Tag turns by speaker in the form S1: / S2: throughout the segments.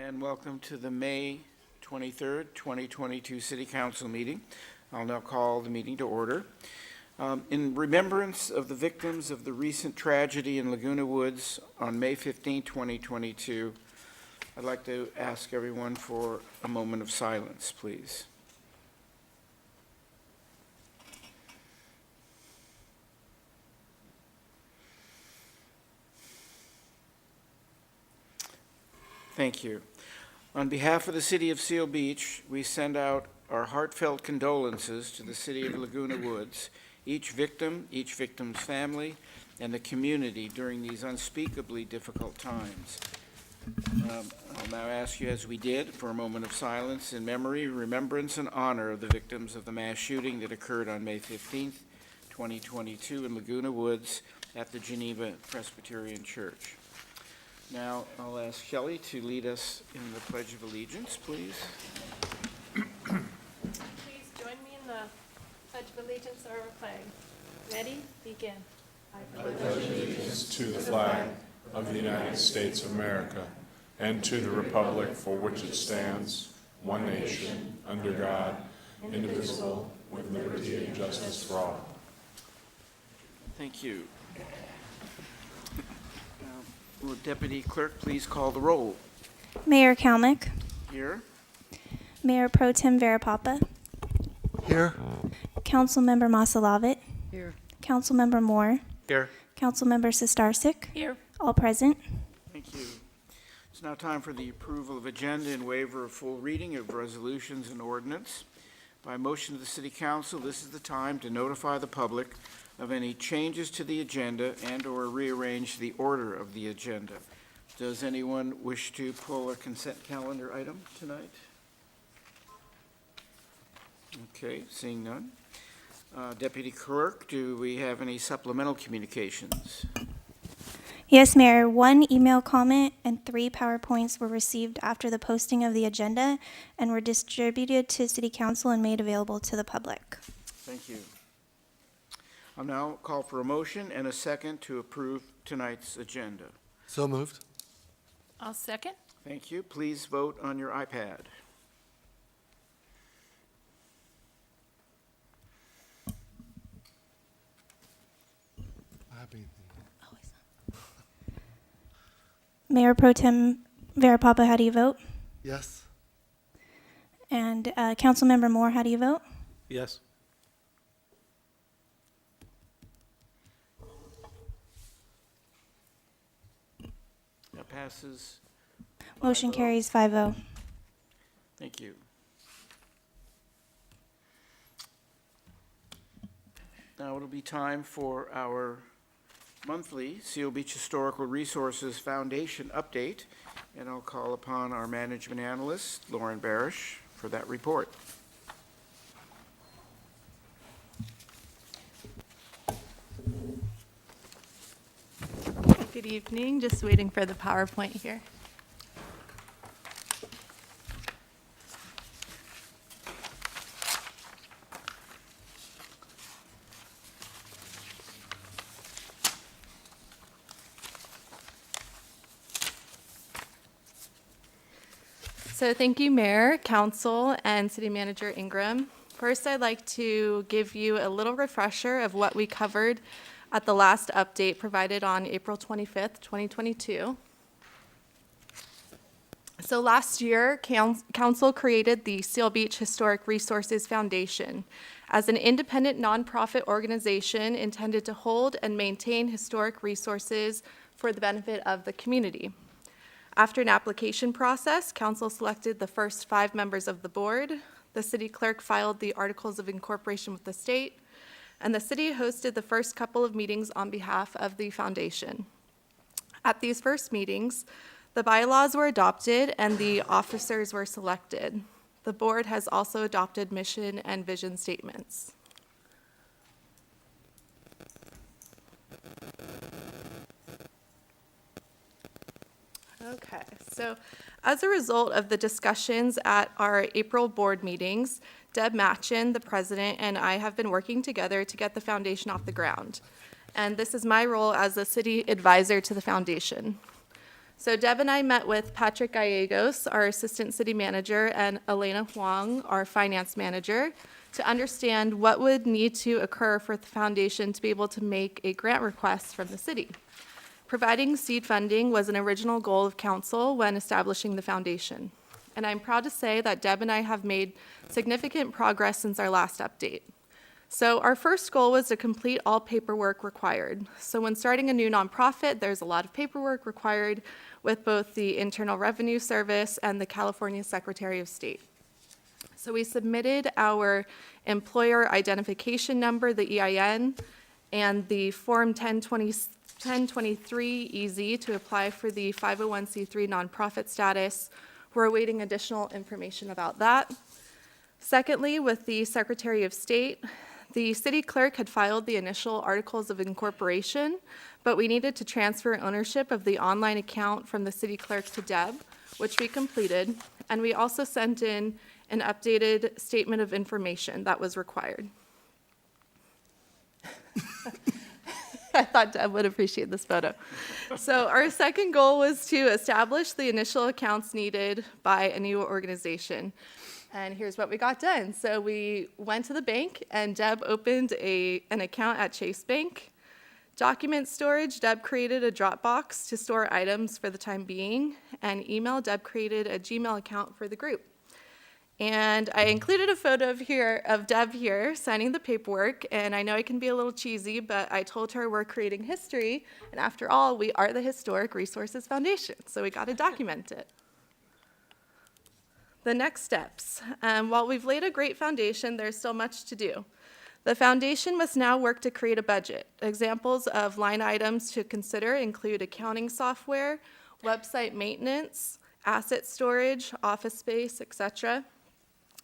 S1: and welcome to the May 23rd, 2022 City Council meeting. I'll now call the meeting to order. In remembrance of the victims of the recent tragedy in Laguna Woods on May 15, 2022, I'd like to ask everyone for a moment of silence, please. Thank you. On behalf of the City of Seal Beach, we send out our heartfelt condolences to the City of Laguna Woods, each victim's family, and the community during these unspeakably difficult times. I'll now ask you, as we did, for a moment of silence in memory, remembrance, and honor of the victims of the mass shooting that occurred on May 15th, 2022 in Laguna Woods at the Geneva Presbyterian Church. Now, I'll ask Shelley to lead us in the Pledge of Allegiance, please.
S2: Please join me in the Pledge of Allegiance or flag. Ready? Begin.
S3: I pledge allegiance to the flag of the United States of America and to the republic for which it stands, one nation, under God, indivisible, with liberty and justice for all.
S1: Thank you. Will Deputy Clerk please call the roll?
S4: Mayor Kalmick,
S1: Here.
S4: Mayor Pro Tem Verapapa,
S5: Here.
S4: Councilmember Masalavet,
S2: Here.
S4: Councilmember Moore,
S1: Here.
S4: Councilmember Sistarsik,
S2: Here.
S4: all present.
S1: Thank you. It's now time for the approval of agenda and waiver of full reading of resolutions and ordinance. By motion of the City Council, this is the time to notify the public of any changes to the agenda and/or rearrange the order of the agenda. Does anyone wish to pull a consent calendar item tonight? Okay, seeing none. Deputy Clerk, do we have any supplemental communications?
S4: Yes, Mayor, 1 email comment and 3 PowerPoints were received after the posting of the agenda and were distributed to City Council and made available to the public.
S1: Thank you. I'll now call for a motion and a second to approve tonight's agenda.
S5: So moved.
S2: I'll second.
S1: Thank you. Please vote on your iPad.
S4: Mayor Pro Tem Verapapa, how do you vote?
S5: Yes.
S4: And Councilmember Moore, how do you vote?
S5: Yes.
S1: That passes.
S4: Motion
S1: 5-0.
S4: carries 5-0.
S1: Thank you. Now it'll be time for our monthly Seal Beach Historical Resources Foundation update, and I'll call upon our management analyst, Lauren Barish, for that report.
S6: Good evening, just waiting for the PowerPoint here. So thank you, Mayor, Council, and City Manager Ingram. First, I'd like to give you a little refresher of what we covered at the last update provided on April 25th, 2022. So last year, Council created the Seal Beach Historic Resources Foundation as an independent nonprofit organization intended to hold and maintain historic resources for the benefit of the community. After an application process, Council selected the first 5 members of the board. The City Clerk filed the Articles of Incorporation with the state, and the city hosted the first couple of meetings on behalf of the foundation. At these first meetings, the bylaws were adopted and the officers were selected. The board has also adopted mission and vision statements. Okay, so as a result of the discussions at our April board meetings, Deb Matchin, the president, and I have been working together to get the foundation off the ground. And this is my role as a city advisor to the foundation. So Deb and I met with Patrick Gallegos, our assistant city manager, and Elena Huang, our finance manager, to understand what would need to occur for the foundation to be able to make a grant request from the city. Providing seed funding was an original goal of council when establishing the foundation. And I'm proud to say that Deb and I have made significant progress since our last update. So our first goal was to complete all paperwork required. So when starting a new nonprofit, there's a lot of paperwork required with both the Internal Revenue Service and the California Secretary of State. So we submitted our employer identification number, the EIN, and the Form 1023-EZ to apply for the 501c3 nonprofit status. We're awaiting additional information about that. Secondly, with the Secretary of State, the city clerk had filed the initial articles of incorporation, but we needed to transfer ownership of the online account from the city clerk to Deb, which we completed, and we also sent in an updated statement of information that was required. I thought Deb would appreciate this photo. So our second goal was to establish the initial accounts needed by a new organization. And here's what we got done. So we went to the bank, and Deb opened an account at Chase Bank. Document storage, Deb created a Dropbox to store items for the time being. And email, Deb created a Gmail account for the group. And I included a photo of Deb here signing the paperwork, and I know I can be a little cheesy, but I told her we're creating history, and after all, we are the Historic Resources Foundation, so we got to document it. The next steps. While we've laid a great foundation, there's still much to do. The foundation must now work to create a budget. Examples of line items to consider include accounting software, website maintenance, asset storage, office space, etc.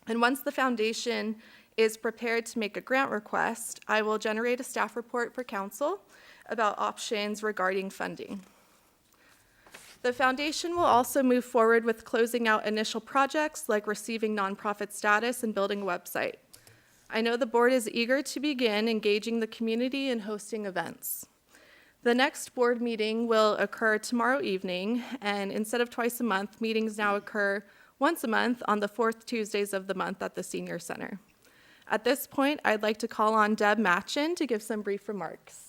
S6: And once the foundation is prepared to make a grant request, I will generate a staff report for council about options regarding funding. The foundation will also move forward with closing out initial projects like receiving nonprofit status and building a website. I know the board is eager to begin engaging the community and hosting events. The next board meeting will occur tomorrow evening, and instead of twice a month, meetings now occur once a month on the fourth Tuesdays of the month at the Senior Center. At this point, I'd like to call on Deb Matchin to give some brief remarks.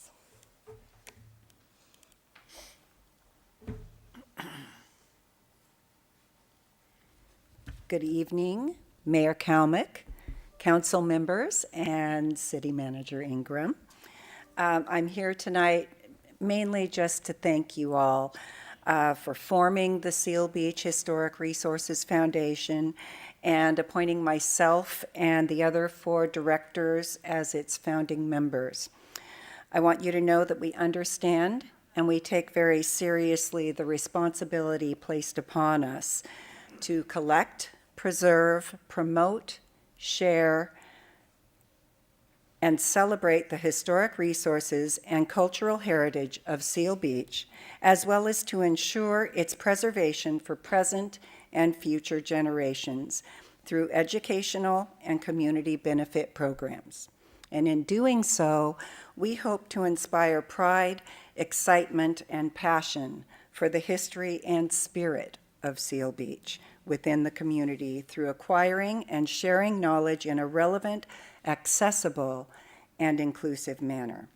S7: Good evening, Mayor Kalmick, council members, and City Manager Ingram. I'm here tonight mainly just to thank you all for forming the Seal Beach Historic Resources Foundation and appointing myself and the other 4 directors as its founding members. I want you to know that we understand and we take very seriously the responsibility placed upon us to collect, preserve, promote, share, and celebrate the historic resources and cultural heritage of Seal Beach, as well as to ensure its preservation for present and future generations through educational and community benefit programs. And in doing so, we hope to inspire pride, excitement, and passion for the history and spirit of Seal Beach within the community through acquiring and sharing knowledge in a relevant, accessible, and inclusive manner.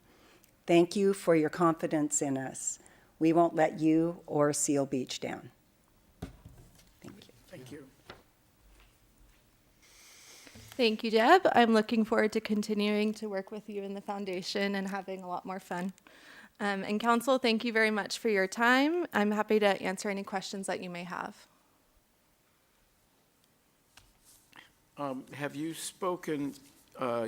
S7: Thank you for your confidence in us. We won't let you or Seal Beach down. Thank you.
S1: Thank you.
S6: Thank you, Deb. I'm looking forward to continuing to work with you in the foundation and having a lot more fun. And council, thank you very much for your time. I'm happy to answer any questions that you may have.
S1: Have you spoken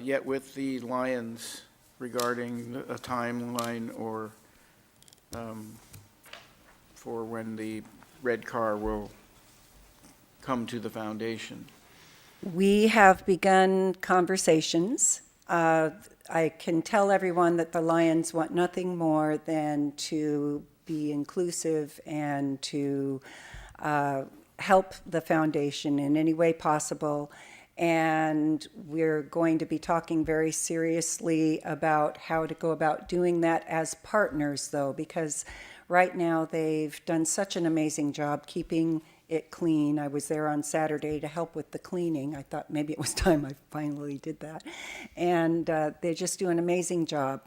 S1: yet with the Lions regarding a timeline or for when the red car will come to the foundation?
S7: We have begun conversations. I can tell everyone that the Lions want nothing more than to be inclusive and to help the foundation in any way possible. And we're going to be talking very seriously about how to go about doing that as partners, though, because Right now, they've done such an amazing job keeping it clean. I was there on Saturday to help with the cleaning. I thought maybe it was time I finally did that. And they just do an amazing job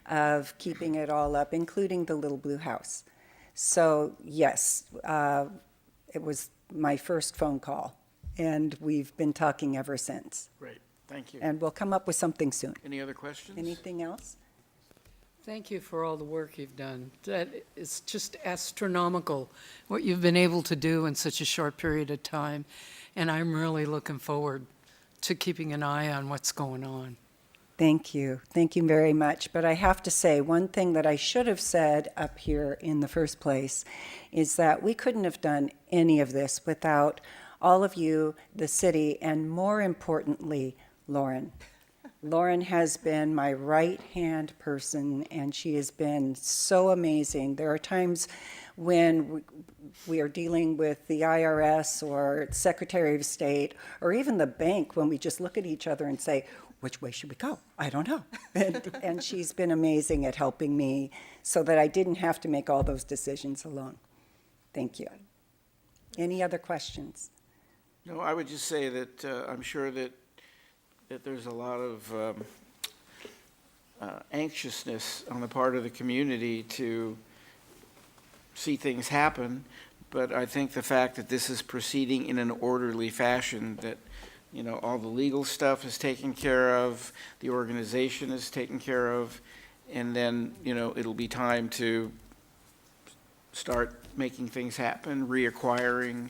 S7: of keeping it all up, including the little blue house. So, yes, it was my first phone call, and we've been talking ever since.
S1: Great, thank you.
S7: And we'll come up with something soon.
S1: Any other questions?
S7: Anything else?
S8: Thank you for all the work you've done. That is just astronomical, what you've been able to do in such a short period of time. And I'm really looking forward to keeping an eye on what's going on.
S7: Thank you. Thank you very much. But I have to say, one thing that I should have said up here in the first place is that we couldn't have done any of this without all of you, the city, and more importantly, Lauren. Lauren has been my right-hand person, and she has been so amazing. There are times when we are dealing with the IRS or Secretary of State or even the bank when we just look at each other and say, which way should we go? I don't know. And she's been amazing at helping me so that I didn't have to make all those decisions alone. Thank you. Any other questions?
S1: No, I would just say that I'm sure that there's a lot of anxiousness on the part of the community to see things happen, but I think the fact that this is proceeding in an orderly fashion, that, you know, all the legal stuff is taken care of, the organization is taken care of, and then, you know, it'll be time to start making things happen, reacquiring.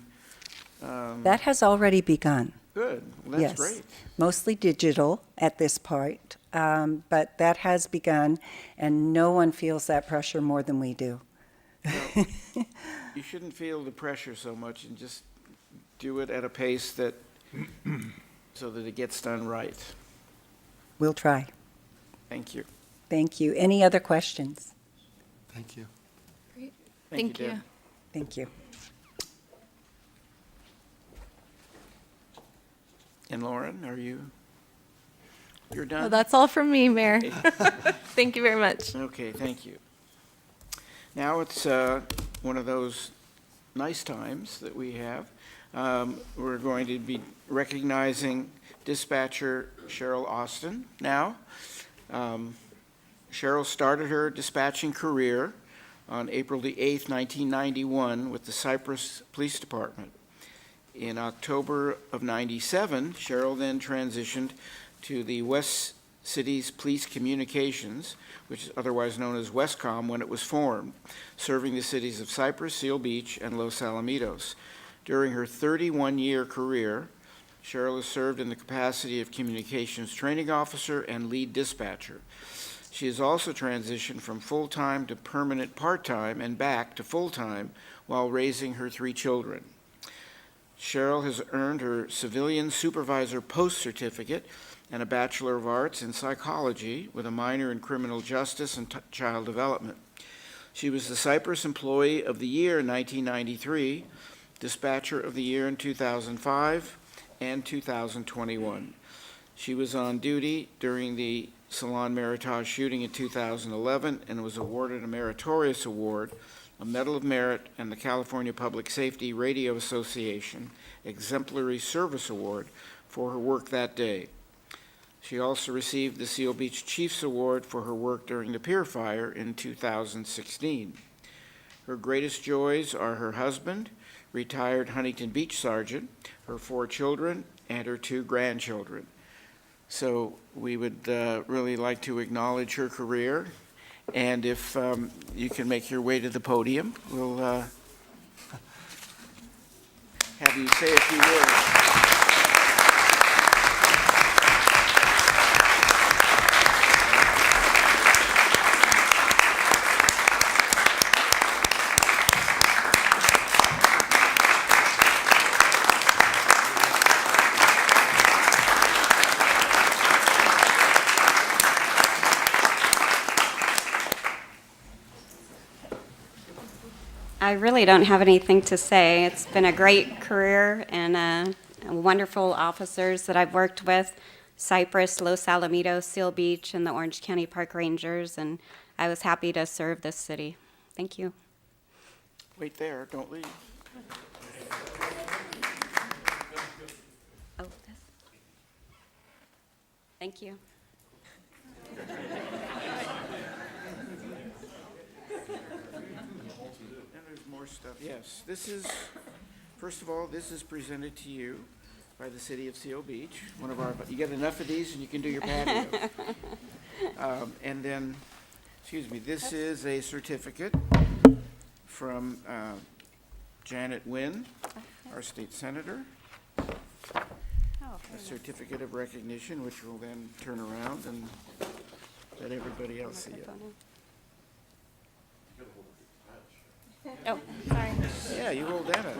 S7: That has already begun.
S1: Good, well, that's
S7: Yes.
S1: great. Mostly
S7: Mostly digital at this point, but that has begun, and no one feels that pressure more than we do.
S1: You shouldn't feel the pressure so much and just do it at a pace that, so that it gets done right.
S7: We'll try.
S1: Thank you.
S7: Thank you. Any other questions?
S5: Thank you.
S6: Thank you.
S1: Deb.
S7: Thank you.
S1: And Lauren, you're
S6: Well,
S1: done?
S6: that's all from me, Mayor. Thank you very much.
S1: Okay, thank you. Now it's one of those nice times that we have. We're going to be recognizing dispatcher Cheryl Austin now. Cheryl started her dispatching career on April the 8th, 1991 with the Cypress Police Department. In October of '97, Cheryl then transitioned to the West Cities Police Communications, which is otherwise known as Westcom when it was formed, serving the cities of Cypress, Seal Beach, and Los Alamitos. During her 31-year career, Cheryl has served in the capacity of Communications Training Officer and Lead Dispatcher. She has also transitioned from full-time to permanent part-time and back to full-time while raising her 3 children. Cheryl has earned her Civilian Supervisor Post Certificate and a Bachelor of Arts in Psychology with a minor in Criminal Justice and Child Development. She was the Cypress Employee of the Year in 1993, Dispatcher of the Year in 2005, and 2021. She was on duty during the Salon Meritage shooting in 2011 and was awarded a Meritorious Award, a Medal of Merit, and the California Public Safety Radio Association Exemplary Service Award for her work that day. She also received the Seal Beach Chiefs Award for her work during the Pier Fire in 2016. Her greatest joys are her husband, retired Huntington Beach Sergeant, her 4 children, and her 2 grandchildren. So we would really like to acknowledge her career. And if you can make your way to the podium, we'll have you say a few words.
S9: I really don't have anything to say. It's been a great career and wonderful officers that I've worked with, Cypress, Los Alamitos, Seal Beach, and the Orange County Park Rangers, and I was happy to serve this city. Thank you.
S1: Wait there, don't leave.
S9: Oh, this. Thank you.
S1: And there's more stuff. Yes, this is, first of all, this is presented to you by the city of Seal Beach, one of our, you get enough of these and you can do your patio. And then, excuse me, this is a certificate from Janet Wynn, our state senator. A certificate of recognition, which will then turn around and let everybody else see it.
S9: Oh, sorry.
S1: Yeah, you hold that up.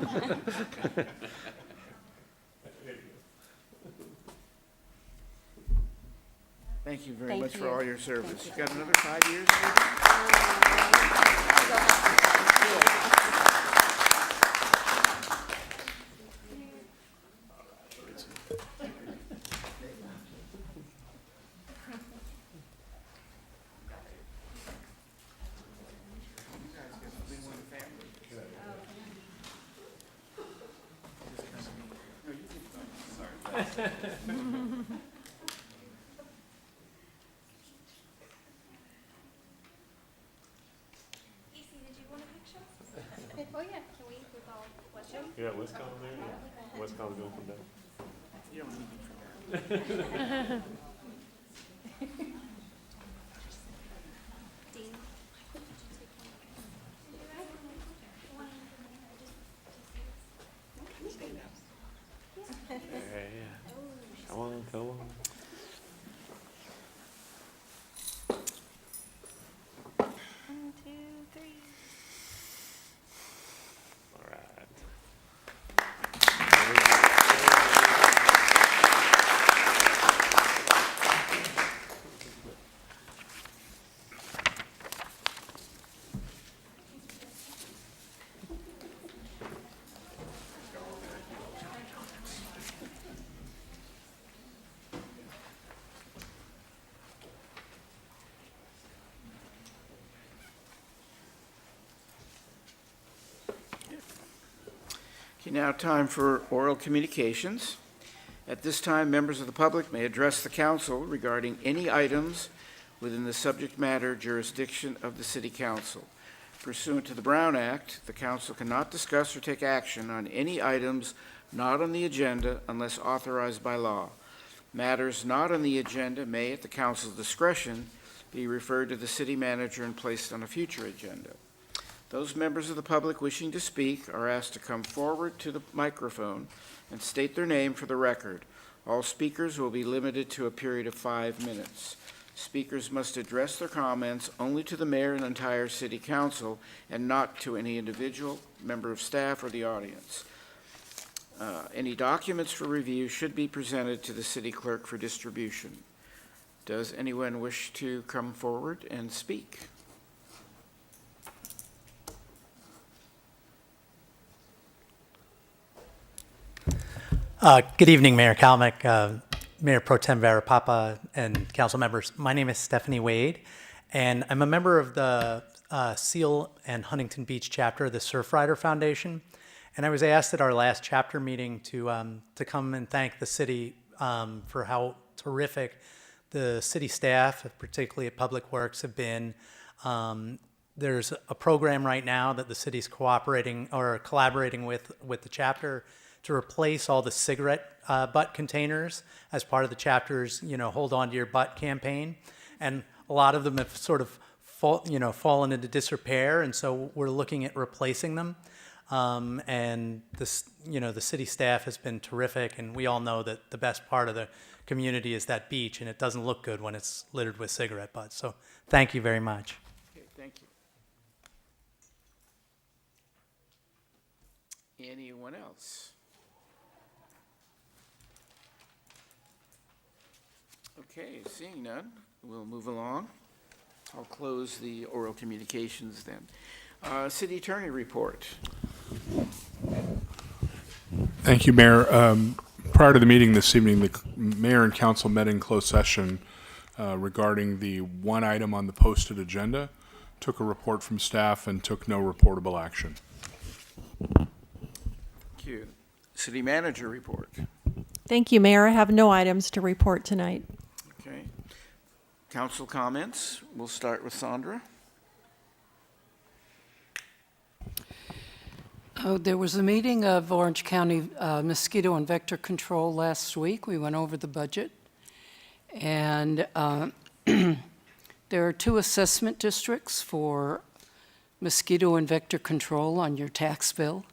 S1: Thank you very
S9: Thank
S1: much for
S9: you.
S1: all your service.
S9: Thank
S1: You got another 5 years, maybe?
S2: Oh, yeah, can we, with all, what's your?
S3: You got Wisconsin there? Wisconsin's going to come down.
S1: You don't need me for that.
S3: Come on, come on.
S9: One, two, three.
S3: All right.
S1: Okay, now time for oral communications. At this time, members of the public may address the council regarding any items within the subject matter jurisdiction of the city council. Pursuant to the Brown Act, the council cannot discuss or take action on any items not on the agenda unless authorized by law. Matters not on the agenda may, at the council's discretion, be referred to the city manager and placed on a future agenda. Those members of the public wishing to speak are asked to come forward to the microphone and state their name for the record. All speakers will be limited to a period of 5 minutes. Speakers must address their comments only to the mayor and entire city council and not to any individual member of staff or the audience. Any documents for review should be presented to the city clerk for distribution. Does anyone wish to come forward and speak?
S10: Good evening, Mayor Kalmick, Mayor Pro Tem Varapapa, and council members. My name is Stephanie Wade, and I'm a member of the Seal and Huntington Beach chapter of the Surfrider Foundation. And I was asked at our last chapter meeting to come and thank the city for how terrific the city staff, particularly at Public Works, have been. There's a program right now that the city's cooperating or collaborating with the chapter to replace all the cigarette butt containers as part of the chapter's, Hold On to Your Butt campaign. And a lot of them have sort of fallen into disrepair, and so we're looking at replacing them. And this, the city staff has been terrific, and we all know that the best part of the community is that beach, and it doesn't look good when it's littered with cigarette butts. So thank you very much.
S1: Okay, thank you. Anyone else? Okay, seeing none, we'll move along. I'll close the oral communications then. City Attorney report.
S3: Thank you, Mayor. Prior to the meeting this evening, the mayor and council met in closed session regarding the one item on the posted agenda, took a report from staff, and took no reportable action.
S1: Thank you. City manager report.
S11: Thank you, Mayor. I have no items to report tonight.
S1: Okay. Council comments. We'll start with Sandra.
S8: Oh, there was a meeting of Orange County Mosquito and Vector Control last week. We went over the budget. And there are 2 assessment districts for mosquito and vector control on your tax bill.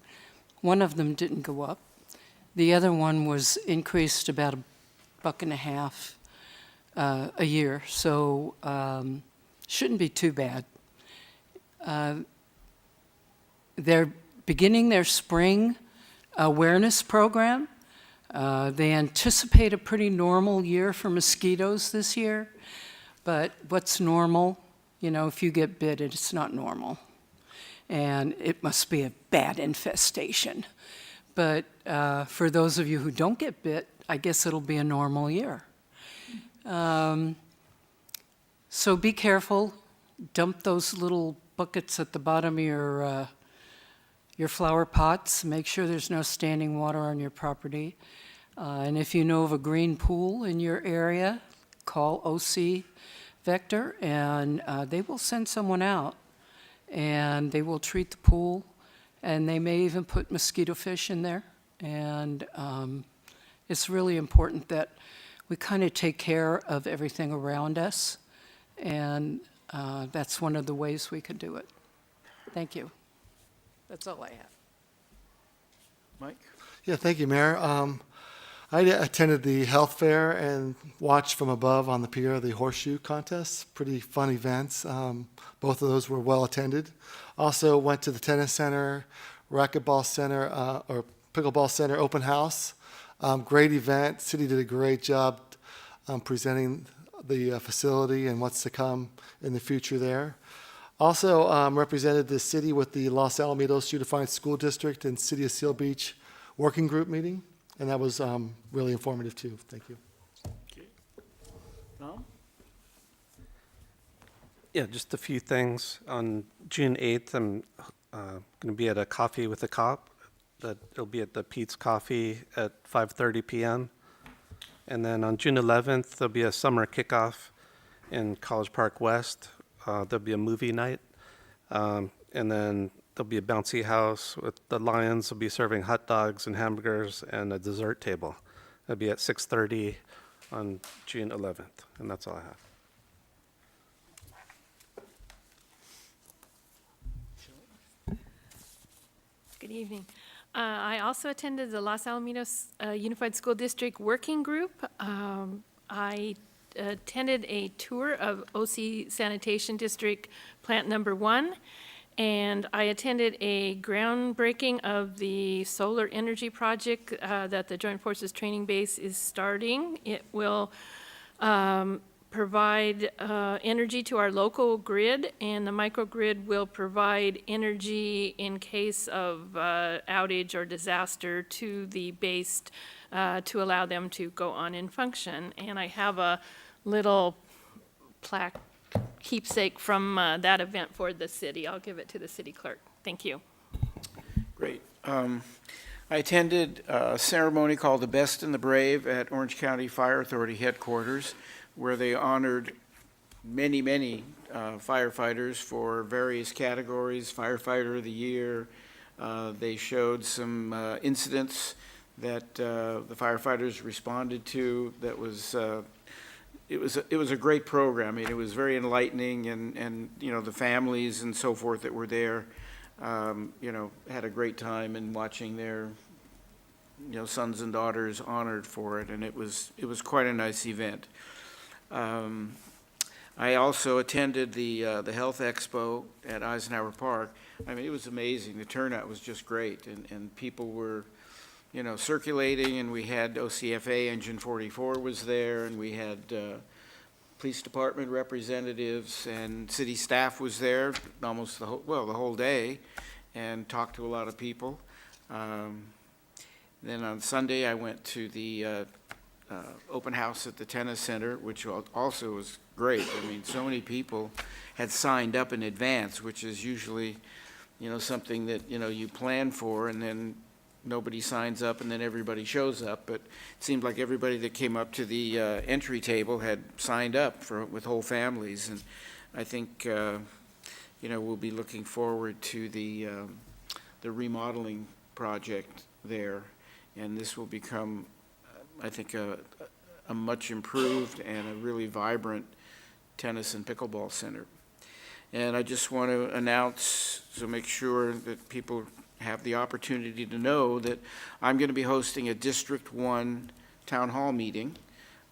S8: One of them didn't go up. The other one was increased about $1.50 a year, so shouldn't be too bad. They're beginning their spring awareness program. They anticipate a pretty normal year for mosquitoes this year, but what's normal? You know, if you get bit, it's not normal. And it must be a bad infestation. But for those of you who don't get bit, I guess it'll be a normal year. So be careful. Dump those little buckets at the bottom of your flower pots. Make sure there's no standing water on your property. And if you know of a green pool in your area, call OC Vector, and they will send someone out, and they will treat the pool, and they may even put mosquito fish in there. And it's really important that we kind of take care of everything around us, and that's one of the ways we could do it. Thank you. That's all I have.
S1: Mike?
S5: Yeah, thank you, Mayor. I attended the health fair and watched from above on the pier the horseshoe contest. Pretty fun events. Both of those were well attended. Also went to the tennis center, racquetball center, or pickleball center open house. Great event. City did a great job presenting the facility and what's to come in the future there. Also represented the city with the Los Alamitos Unified School District and City of Seal Beach working group meeting, and that was really informative too. Thank you.
S1: Okay. Tom?
S12: Yeah, just a few things. On June 8th, I'm going to be at a Coffee with a Cop. It'll be at the Pete's Coffee at 5:30 p.m. And then on June 11th, there'll be a summer kickoff in College Park West. There'll be a movie night. And then there'll be a bouncy house with the Lions will be serving hot dogs and hamburgers and a dessert table. It'll be at 6:30 on June 11th. And that's all I have.
S2: Good evening. I also attended the Los Alamitos Unified School District Working Group. I attended a tour of OC Sanitation District Plant Number 1, and I attended a groundbreaking of the solar energy project that the Joint Forces Training Base is starting. It will provide energy to our local grid, and the microgrid will provide energy in case of outage or disaster to the base to allow them to go on and function. And I have a little plaque keepsake from that event for the city. I'll give it to the city clerk. Thank you.
S1: Great. I attended a ceremony called The Best and the Brave at Orange County Fire Authority headquarters, where they honored many firefighters for various categories, Firefighter of the Year. They showed some incidents that the firefighters responded to. That was it was a great program. I mean, it was very enlightening, and you know, the families and so forth that were there, you know, had a great time in watching their, you know, sons and daughters honored for it, and it was quite a nice event. I also attended the Health Expo at Eisenhower Park. I mean, it was amazing. The turnout was just great, and people were, you know, circulating, and we had OCFA Engine 44 was there, and we had police department representatives, and city staff was there almost the whole day, and talked to a lot of people. Then on Sunday, I went to the open house at the tennis center, which also was great. I mean, so many people had signed up in advance, which is usually, something that, you plan for, and then nobody signs up, and then everybody shows up. But it seemed like everybody that came up to the entry table had signed up with whole families. And I think, we'll be looking forward to the remodeling project there. And this will become, I think, a much improved and a really vibrant tennis and pickleball center. And I just want to announce, so make sure that people have the opportunity to know, that I'm going to be hosting a District 1 Town Hall meeting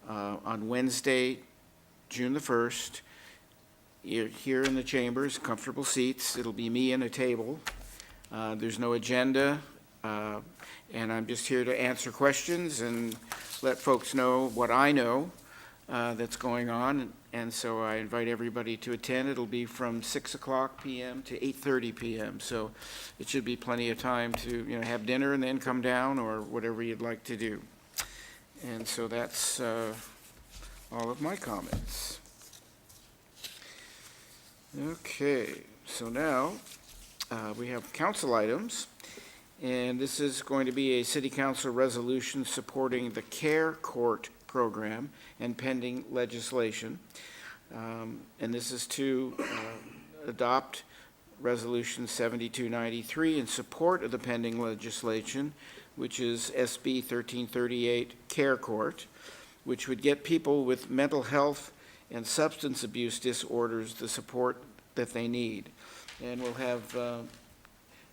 S1: on Wednesday, June the 1st, here in the chambers, comfortable seats. It'll be me and a table. There's no agenda, and I'm just here to answer questions and let folks know what I know that's going on. And so I invite everybody to attend. It'll be from 6 o'clock p.m. to 8:30 p.m. So it should be plenty of time to, have dinner and then come down, or whatever you'd like to do. And so that's all of my comments. Okay, so now we have council items. And this is going to be a city council resolution supporting the Care Court program and pending legislation. And this is to adopt Resolution 7293 in support of the pending legislation, which is SB 1338 Care Court, which would get people with mental health and substance abuse disorders the support that they need. And we'll have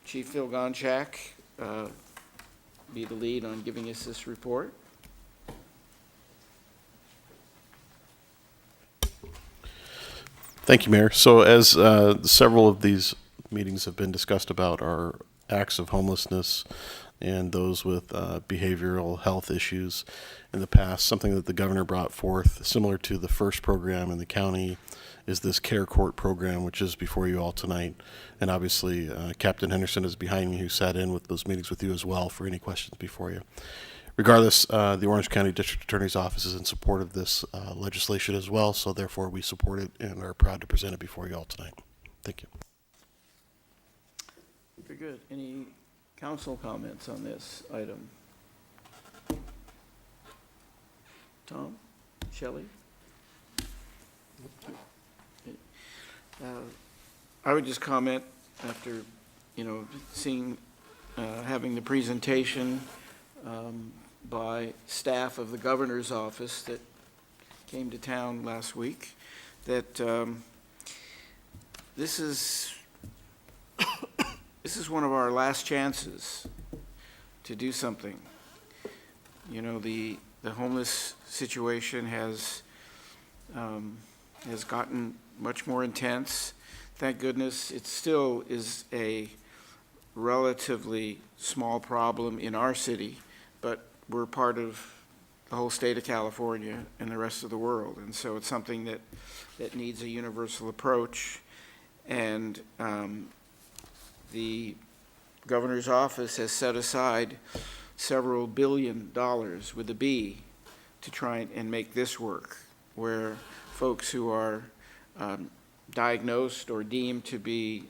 S1: Chief Phil Gonchak be the lead on giving us this report.
S13: Thank you, Mayor. So as several of these meetings have been discussed about are acts of homelessness and those with behavioral health issues in the past, something that the governor brought forth, similar to the first program in the county, is this Care Court program, which is before you all tonight. And obviously, Captain Henderson is behind me, who sat in with those meetings with you as well for any questions before you. Regardless, the Orange County District Attorney's Office is in support of this legislation as well, so therefore we support it and are proud to present it before you all tonight. Thank you.
S1: Very good. Any council comments on this item? Tom? Shelley? I would just comment after, seeing, having the presentation by staff of the governor's office that came to town last week, that this is one of our last chances to do something. The homeless situation has gotten much more intense. Thank goodness it still is a relatively small problem in our city, but we're part of the whole state of California and the rest of the world. And so it's something that needs a universal approach. And the governor's office has set aside several $1 billion with a B to try and make this work, where folks who are diagnosed or deemed to be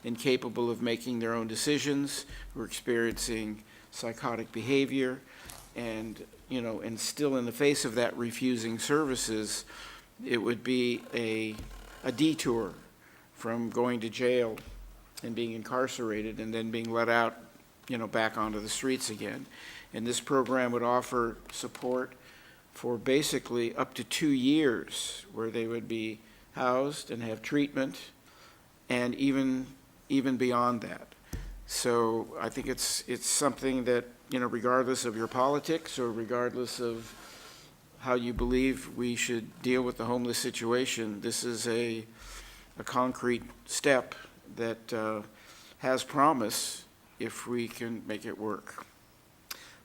S1: incapable of making their own decisions, who are experiencing psychotic behavior, and still in the face of that refusing services, it would be a detour from going to jail and being incarcerated and then being let out, back onto the streets again. And this program would offer support for basically up to 2 years, where they would be housed and have treatment, and even beyond that. So I think it's something that, regardless of your politics or regardless of how you believe we should deal with the homeless situation, this is a concrete step that has promise if we can make it work.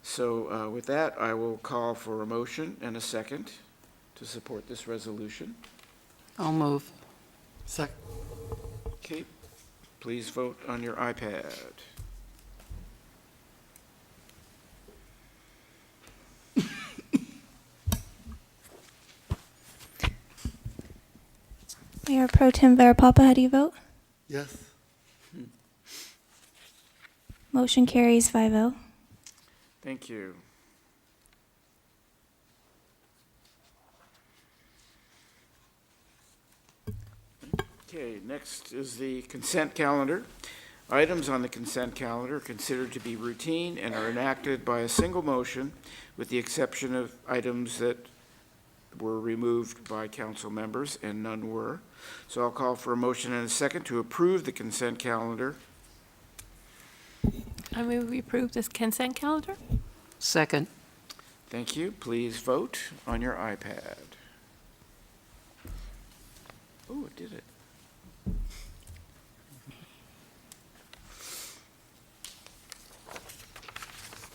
S1: So with that, I will call for a motion and a second to support this resolution.
S8: I'll move.
S5: Second.
S1: Okay, please vote on your iPad.
S4: Mayor Pro Tem Vera Papa, how do you vote?
S5: Yes.
S4: Motion carries 5-0.
S1: Thank you. Okay, next is the consent calendar. Items on the consent calendar are considered to be routine and are enacted by a single motion, with the exception of items that were removed by council members, and none were. So I'll call for a motion and a second to approve the consent calendar.
S2: I move we approve this consent calendar.
S8: Second.
S1: Thank you. Please vote on your iPad. Oh, it did it.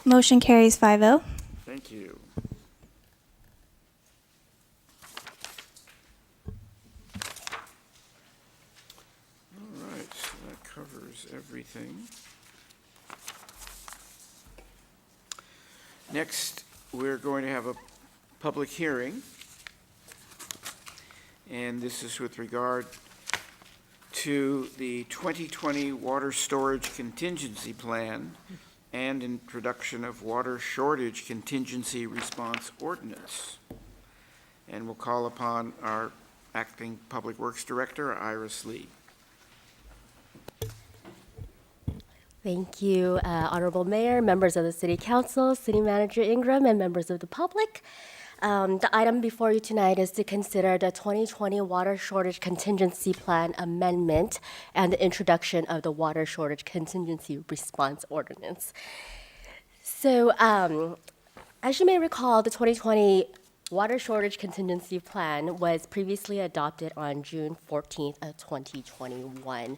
S4: Motion carries 5-0.
S1: Thank you. All right, so that covers everything. Next, we're going to have a public hearing, and this is with regard to the 2020 Water Storage Contingency Plan and introduction of Water Shortage Contingency Response Ordinance. And we'll call upon our Acting Public Works Director, Iris Lee.
S14: Thank you, Honorable Mayor, members of the City Council, City Manager Ingram, and members of the public. The item before you tonight is to consider the 2020 Water Shortage Contingency Plan amendment and the introduction of the Water Shortage Contingency Response Ordinance. So, as you may recall, the 2020 Water Shortage Contingency Plan was previously adopted on June 14th of 2021.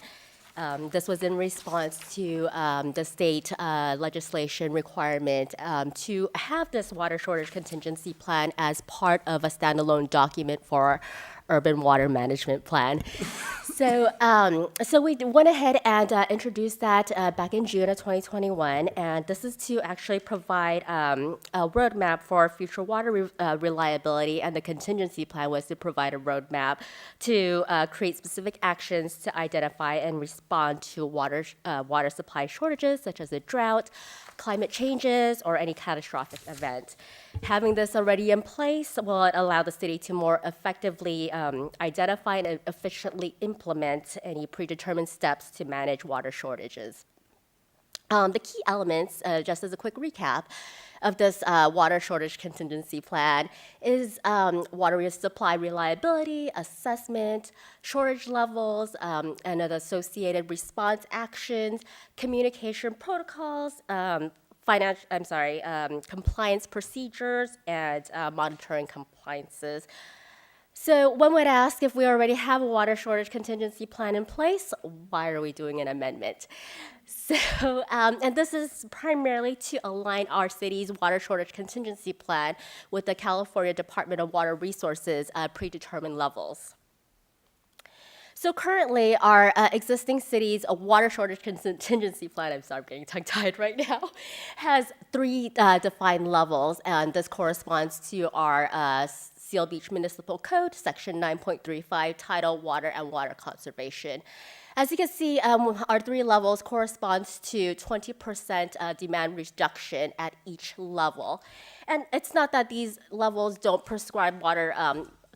S14: This was in response to the state legislation requirement to have this water shortage contingency plan as part of a standalone document for urban water management plan. So we went ahead and introduced that back in June of 2021, and this is to actually provide a roadmap for future water reliability, and the contingency plan was to provide a roadmap to create specific actions to identify and respond to water supply shortages, such as a drought, climate changes, or any catastrophic event. Having this already in place will allow the city to more effectively identify and efficiently implement any predetermined steps to manage water shortages. The key elements, just as a quick recap, of this water shortage contingency plan is water supply reliability, assessment, shortage levels, and the associated response actions, communication protocols, compliance procedures, and monitoring compliances. So one would ask, if we already have a water shortage contingency plan in place, why are we doing an amendment? So, and this is primarily to align our city's water shortage contingency plan with the California Department of Water Resources predetermined levels. So currently, our existing city's water shortage contingency plan, I'm getting tongue-tied right now, has 3 defined levels, and this corresponds to our Seal Beach Municipal Code, Section 9.35, Title Water and Water Conservation. As you can see, our 3 levels corresponds to 20% demand reduction at each level. And it's not that these levels don't prescribe water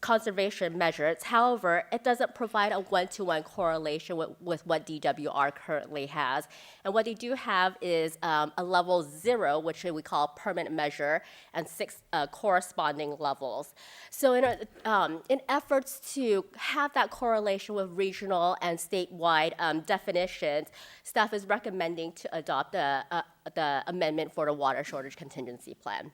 S14: conservation measures. However, it doesn't provide a one-to-one correlation with what DWR currently has. And what they do have is a level 0, which we call permanent measure, and 6 corresponding levels. So in efforts to have that correlation with regional and statewide definitions, staff is recommending to adopt the amendment for the water shortage contingency plan.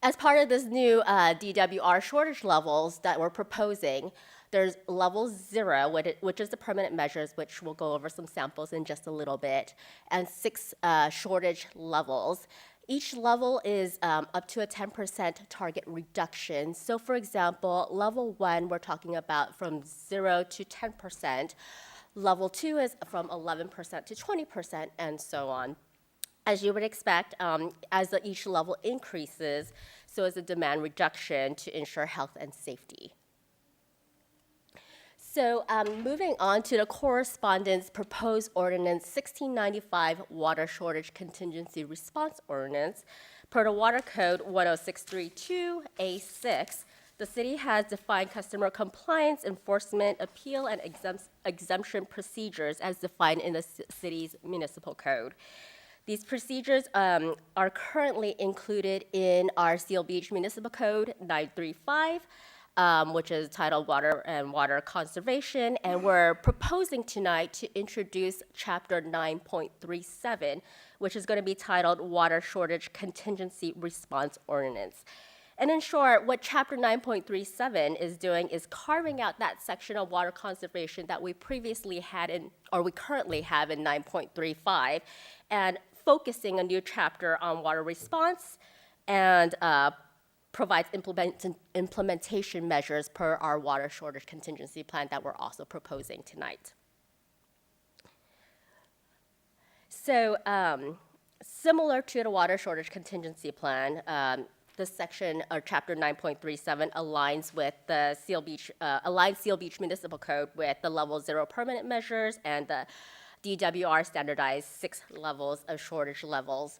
S14: As part of this new DWR shortage levels that we're proposing, there's level 0, which is the permanent measures, which we'll go over some samples in just a little bit, and 6 shortage levels. Each level is up to a 10% target reduction. So for example, level 1, we're talking about from 0 to 10%. Level 2 is from 11% to 20%, and so on. As you would expect, as each level increases, so is the demand reduction to ensure health and safety. So moving on to the correspondence proposed ordinance 1695 water shortage contingency response ordinance. Per the Water Code 10632A6, the city has defined customer compliance, enforcement, appeal, and exemption procedures as defined in the city's municipal code. These procedures are currently included in our Seal Beach Municipal Code 935, which is titled Water and Water Conservation, and we're proposing tonight to introduce Chapter 9.37, which is going to be titled Water Shortage Contingency Response Ordinance. And in short, what Chapter 9.37 is doing is carving out that section of water conservation that we previously had in, or we currently have in 9.35, and focusing a new chapter on water response and provides implementation measures per our water shortage contingency plan that we're also proposing tonight. So similar to the water shortage contingency plan, this section, or Chapter 9.37, aligns with the Seal Beach Municipal Code with the Level 0 permanent measures and the DWR standardized 6 levels of shortage levels.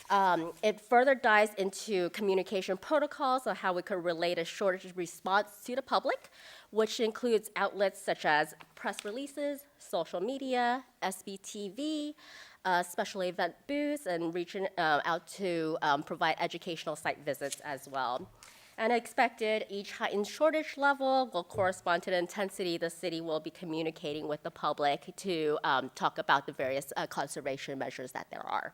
S14: It further dives into communication protocols on how we could relate a shortage response to the public, which includes outlets such as press releases, social media, SBTV, special event booths, and reaching out to provide educational site visits as well. And expected, each heightened shortage level will correspond to the intensity the city will be communicating with the public to talk about the various conservation measures that there are.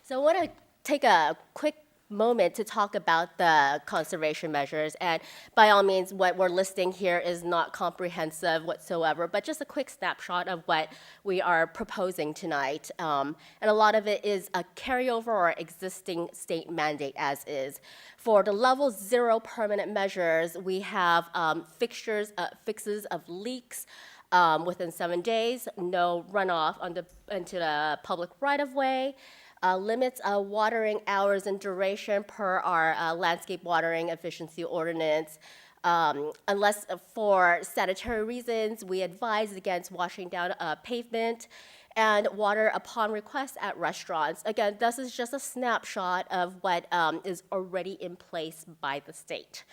S14: So I want to take a quick moment to talk about the conservation measures. And by all means, what we're listing here is not comprehensive whatsoever, but just a quick snapshot of what we are proposing tonight. And a lot of it is a carryover or existing state mandate as is. For the Level 0 permanent measures, we have fixes of leaks within 7 days, no runoff into the public right-of-way, limits of watering hours and duration per our landscape watering efficiency ordinance. Unless for sanitary reasons, we advise against washing down pavement and water upon request at restaurants. Again, this is just a snapshot of what is already in place by the state.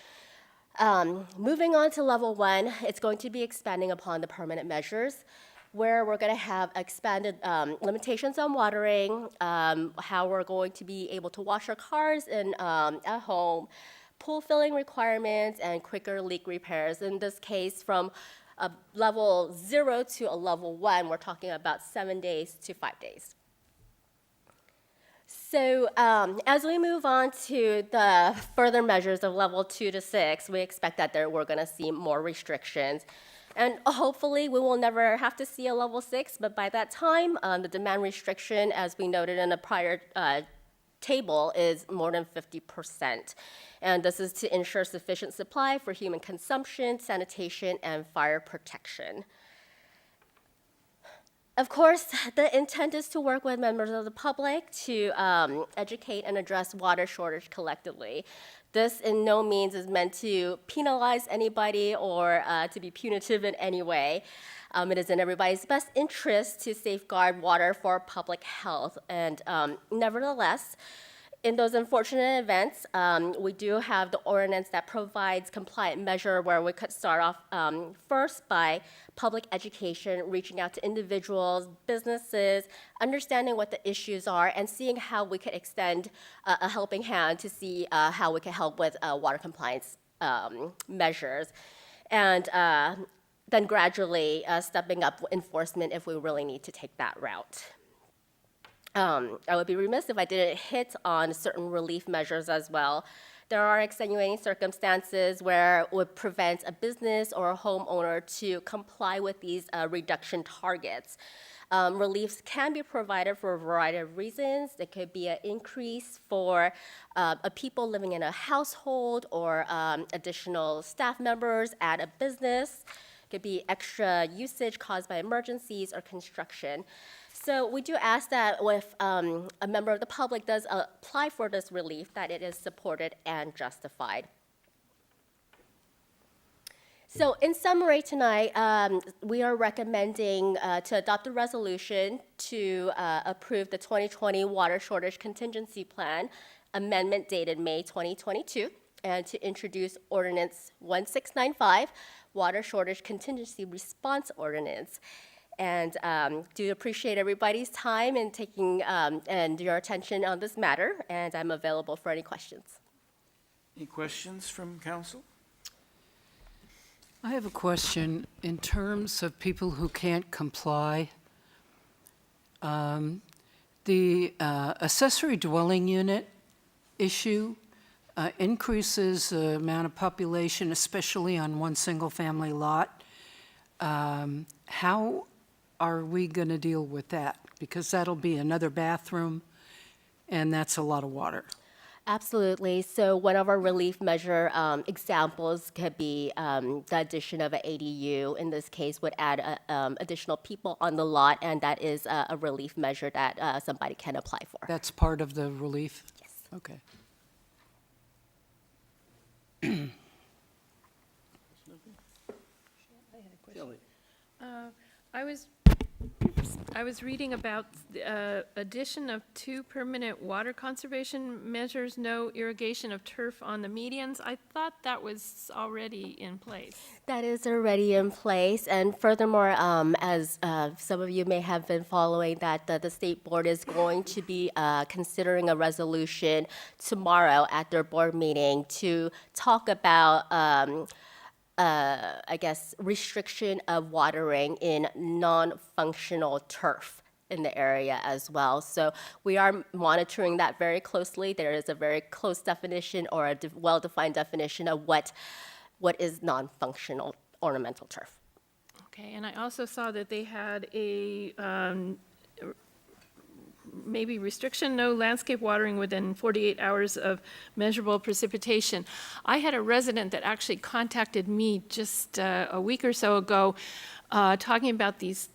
S14: Moving on to Level 1, it's going to be expanding upon the permanent measures, where we're going to have expanded limitations on watering, how we're going to be able to wash our cars at home, pool filling requirements, and quicker leak repairs. In this case, from a Level 0 to a Level 1, we're talking about 7 days to 5 days. So as we move on to the further measures of Level 2 to 6, we expect that we're going to see more restrictions. And hopefully, we will never have to see a Level 6, but by that time, the demand restriction, as we noted in a prior table, is more than 50%. And this is to ensure sufficient supply for human consumption, sanitation, and fire protection. Of course, the intent is to work with members of the public to educate and address water shortage collectively. This in no means is meant to penalize anybody or to be punitive in any way. It is in everybody's best interest to safeguard water for public health. And nevertheless, in those unfortunate events, we do have the ordinance that provides compliant measure where we could start off first by public education, reaching out to individuals, businesses, understanding what the issues are, and seeing how we could extend a helping hand to see how we can help with water compliance measures. And then gradually stepping up enforcement if we really need to take that route. I would be remiss if I didn't hit on certain relief measures as well. There are extenuating circumstances where it would prevent a business or a homeowner to comply with these reduction targets. Reliefs can be provided for a variety of reasons. There could be an increase for people living in a household or additional staff members at a business. It could be extra usage caused by emergencies or construction. So we do ask that if a member of the public does apply for this relief, that it is supported and justified. So in summary tonight, we are recommending to adopt a resolution to approve the 2020 Water Shortage Contingency Plan amendment dated May 2022, and to introduce Ordinance 1695, Water Shortage Contingency Response Ordinance. And do appreciate everybody's time and taking and your attention on this matter, and I'm available for any questions.
S1: Any questions from council?
S8: I have a question. In terms of people who can't comply, the accessory dwelling unit issue increases the amount of population, especially on one single-family lot. How are we going to deal with that? Because that'll be another bathroom, and that's a lot of water.
S14: Absolutely. So one of our relief measure examples could be the addition of an ADU. In this case, would add additional people on the lot, and that is a relief measure that somebody can apply for.
S8: That's part of the relief?
S14: Yes.
S8: Okay.
S2: I was reading about the addition of 2 permanent water conservation measures, no irrigation of turf on the medians. I thought that was already in place.
S14: That is already in place, and furthermore, as some of you may have been following, that the state board is going to be considering a resolution tomorrow at their board meeting to talk about I guess, restriction of watering in non-functional turf in the area as well. So we are monitoring that very closely. There is a very close definition or a well-defined definition of what is non-functional ornamental turf.
S2: Okay, and I also saw that they had a maybe restriction, no landscape watering within 48 hours of measurable precipitation. I had a resident that actually contacted me just a week or so ago talking about these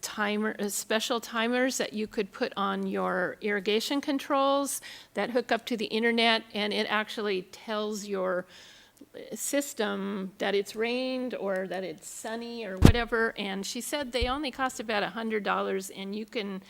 S2: special timers that you could put on your irrigation controls that hook up to the internet, and it actually tells your system that it's rained or that it's sunny or whatever. And she said they only cost about $100, and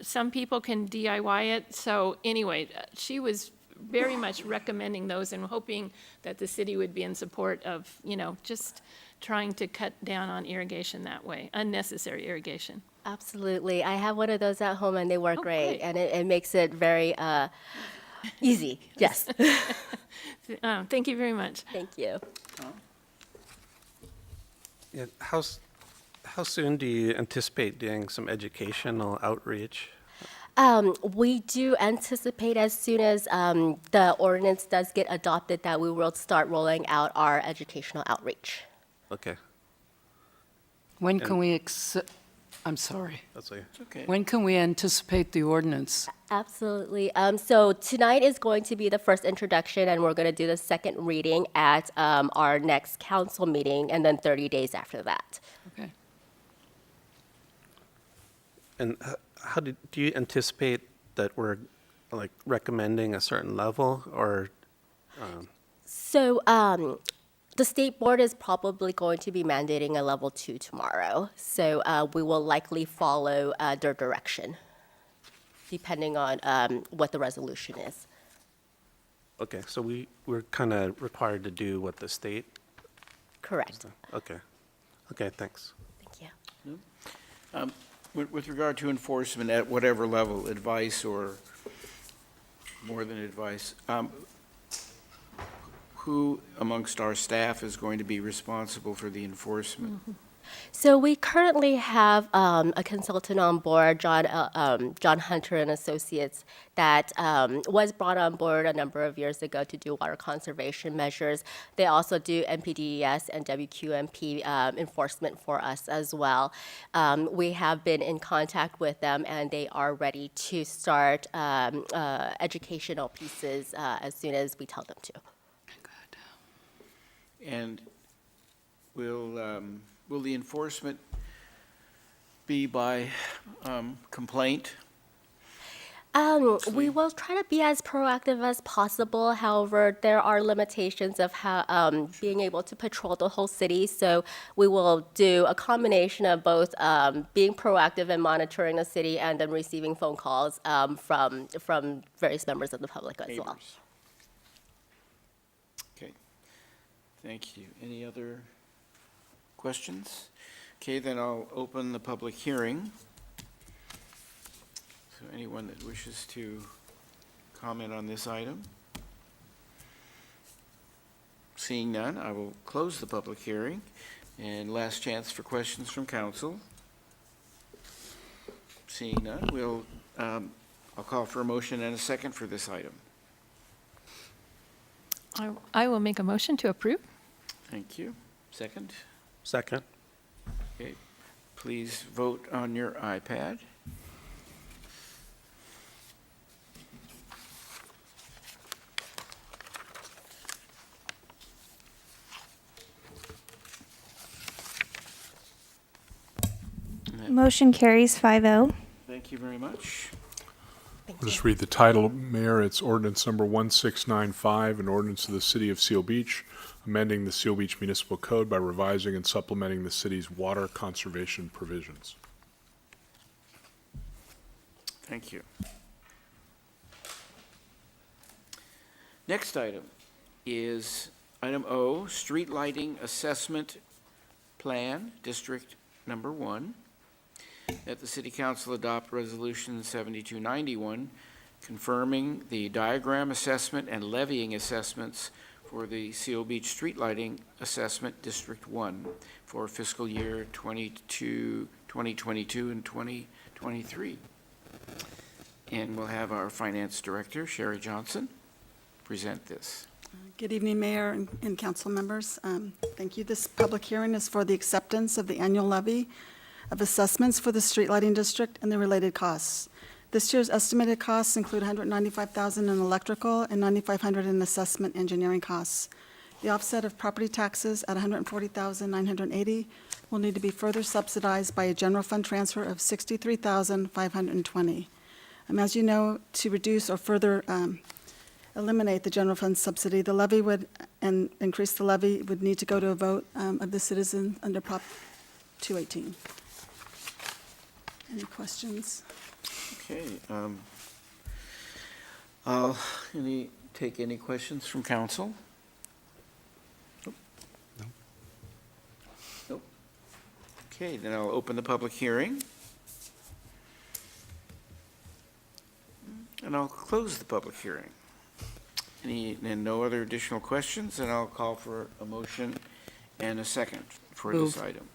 S2: some people can DIY it. So anyway, she was very much recommending those and hoping that the city would be in support of, just trying to cut down on irrigation that way, unnecessary irrigation.
S14: Absolutely. I have one of those at home, and they work great,
S2: great.
S14: and it makes it very easy. Yes.
S2: Thank you very much.
S14: Thank you.
S12: Yeah, how soon do you anticipate doing some educational outreach?
S14: We do anticipate as soon as the ordinance does get adopted that we will start rolling out our educational outreach.
S12: Okay,
S8: When can we, I'm sorry.
S12: that's okay.
S1: Okay.
S8: When can we anticipate the ordinance?
S14: Absolutely. So tonight is going to be the first introduction, and we're going to do the second reading at our next council meeting, and then 30 days after that.
S8: Okay.
S12: And how do you anticipate that we're like recommending a certain level, or?
S14: So the state board is probably going to be mandating a level 2 tomorrow. So we will likely follow their direction, depending on what the resolution is.
S12: Okay, so we're kind of required to do what the state?
S14: Correct.
S12: Okay, okay, thanks.
S14: Thank you.
S1: With regard to enforcement at whatever level, advice or more than advice, who amongst our staff is going to be responsible for the enforcement?
S14: So we currently have a consultant on board, John Hunter and Associates, that was brought on board a number of years ago to do water conservation measures. They also do NPDES and WQMP enforcement for us as well. We have been in contact with them, and they are ready to start educational pieces as soon as we tell them to.
S1: And will the enforcement be by complaint?
S14: We will try to be as proactive as possible. However, there are limitations of how being able to patrol the whole city. So we will do a combination of both being proactive and monitoring the city, and then receiving phone calls from various members of the public as well.
S1: Neighbors. Okay, thank you. Any other questions? Okay, then I'll open the public hearing. So anyone that wishes to comment on this item? Seeing none, I will close the public hearing, and last chance for questions from council. Seeing none, I'll call for a motion and a second for this item.
S2: I will make a motion to approve.
S1: Thank you. Second?
S12: Second.
S1: Okay, please vote on your iPad.
S4: Motion carries 5-0.
S1: Thank you very much.
S3: I'll just read the title, Mayor. It's ordinance number 1695, an ordinance of the City of Seal Beach, amending the Seal Beach Municipal Code by revising and supplementing the city's water conservation provisions.
S1: Thank you. Next item is item O, Street Lighting Assessment Plan, District Number 1. That the City Council adopt Resolution 7291, confirming the diagram assessment and levying assessments for the Seal Beach Street Lighting Assessment District 1 for fiscal year 2022 and 2023. And we'll have our Finance Director, Sherry Johnson, present this.
S15: Good evening, Mayor and council members. Thank you. This public hearing is for the acceptance of the annual levy of assessments for the street lighting district and the related costs. This year's estimated costs include $195,000 in electrical and $9,500 in assessment engineering costs. The offset of property taxes at $140,980 will need to be further subsidized by a general fund transfer of $63,520. As you know, to reduce or further eliminate the general fund subsidy, the levy would, and increase the levy, would need to go to a vote of the citizens under Prop 218. Any questions?
S1: Okay. Take any questions from council? Nope. Nope. Okay, then I'll open the public hearing. And I'll close the public hearing. And no other additional questions, and I'll call for a motion and a second for this
S8: Move.
S1: item.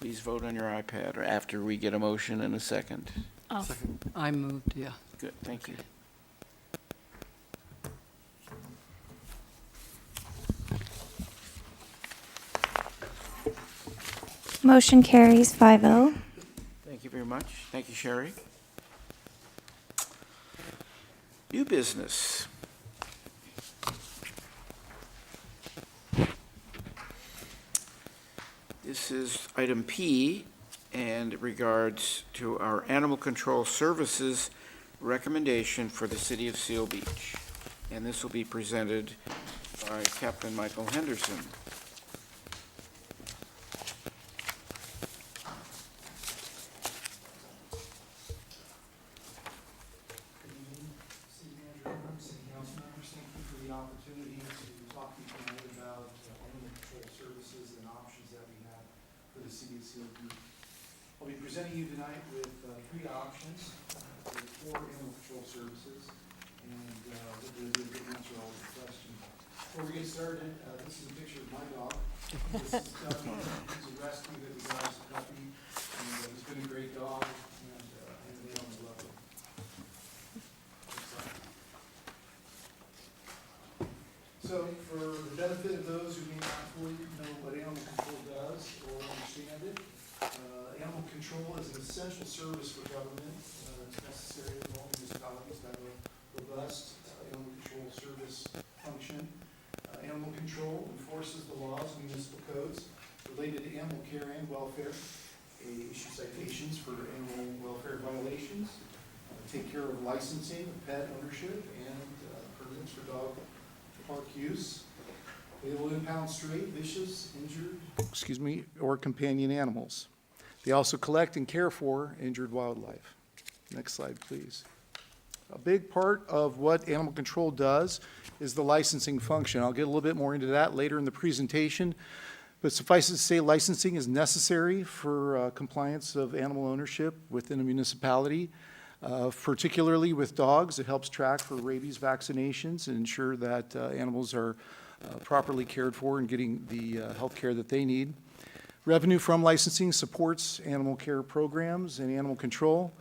S1: Please vote on your iPad, or after we get a motion and a second.
S2: Oh,
S8: I moved, yeah.
S1: Good, thank you.
S4: Motion carries 5-0.
S1: Thank you very much. Thank you, Sherry. New business. This is item P, and it regards to our animal control services recommendation for the city of Seal Beach. And this will be presented by Captain Michael Henderson.
S16: City Manager, City Council members, thank you for the opportunity to talk to you tonight about animal control services and options that we have for the city of Seal Beach. I'll be presenting you tonight with three options for animal control services, and we'll do a good answer all the questions. Before we get started, this is a picture of my dog. This is Duffy. He's a rescue that we got as a puppy, and he's been a great dog, and they all love him. So for the benefit of those who may not fully know what animal control does or understand it, animal control is an essential service for government. It's necessary in all municipalities to have a robust animal control service function. Animal control enforces the laws and municipal codes related to animal care and welfare. They issue citations for animal welfare violations. take care of licensing, pet ownership, and permits for dog park use. They will impound stray, vicious, injured, or companion animals. They also collect and care for injured wildlife. Next slide, please. A big part of what animal control does is the licensing function. I'll get a little bit more into that later in the presentation, but suffice it to say, licensing is necessary for compliance of animal ownership within a municipality, particularly with dogs. It helps track for rabies vaccinations and ensure that animals are properly cared for and getting the health care that they need. Revenue from licensing supports animal care programs and animal control,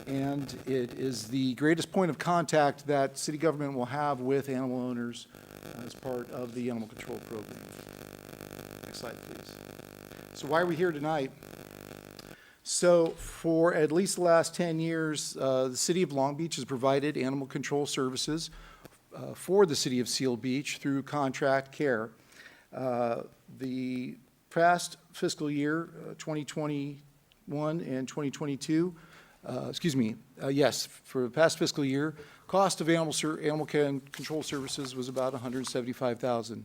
S16: and it is the greatest point of contact that city government will have with animal owners as part of the animal control program. Next slide, please. So why are we here tonight? So for at least the last 10 years, the city of Long Beach has provided animal control services for the city of Seal Beach through contract care. The past fiscal year, 2021 and 2022, yes, for the past fiscal year, cost of animal care and control services was about $175,000.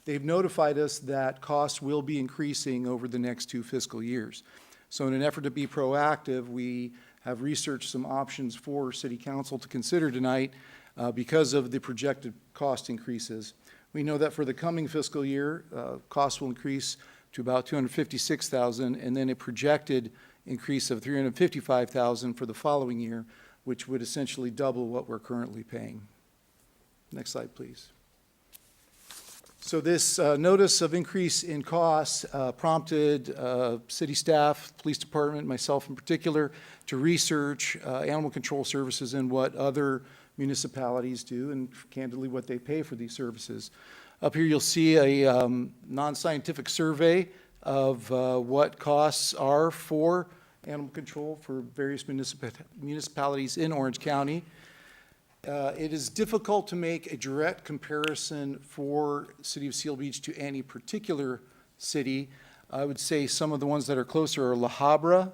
S16: They've notified us that costs will be increasing over the next 2 fiscal years. So in an effort to be proactive, we have researched some options for City Council to consider tonight because of the projected cost increases. We know that for the coming fiscal year, costs will increase to about $256,000, and then a projected increase of $355,000 for the following year, which would essentially double what we're currently paying. Next slide, please. So this notice of increase in costs prompted city staff, police department, myself in particular, to research animal control services and what other municipalities do, and candidly what they pay for these services. Up here you'll see a non-scientific survey of what costs are for animal control for various municipalities in Orange County. It is difficult to make a direct comparison for the city of Seal Beach to any particular city. I would say some of the ones that are closer are La Habra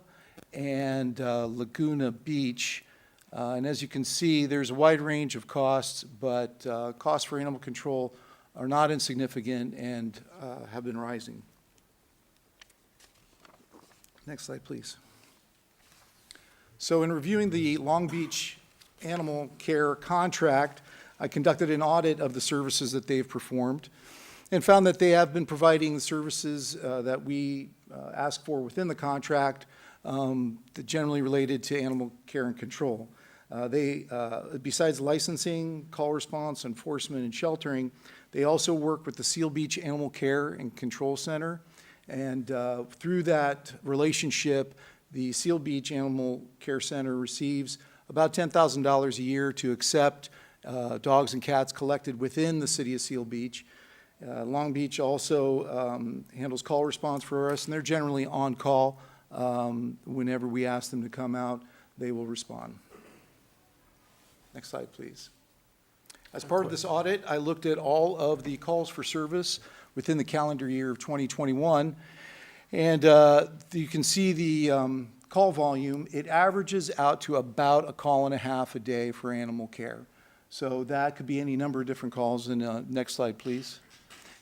S16: and Laguna Beach. And as you can see, there's a wide range of costs, but costs for animal control are not insignificant and have been rising. Next slide, please. So in reviewing the Long Beach animal care contract, I conducted an audit of the services that they've performed and found that they have been providing the services that we ask for within the contract that generally related to animal care and control. Besides licensing, call response, enforcement, and sheltering, they also work with the Seal Beach Animal Care and Control Center. And through that relationship, the Seal Beach Animal Care Center receives about $10,000 a year to accept dogs and cats collected within the city of Seal Beach. Long Beach also handles call response for us, and they're generally on call. Whenever we ask them to come out, they will respond. Next slide, please. As part of this audit, I looked at all of the calls for service within the calendar year of 2021, and you can see the call volume. It averages out to about a call and a half a day for animal care. So that could be any number of different calls. And next slide, please.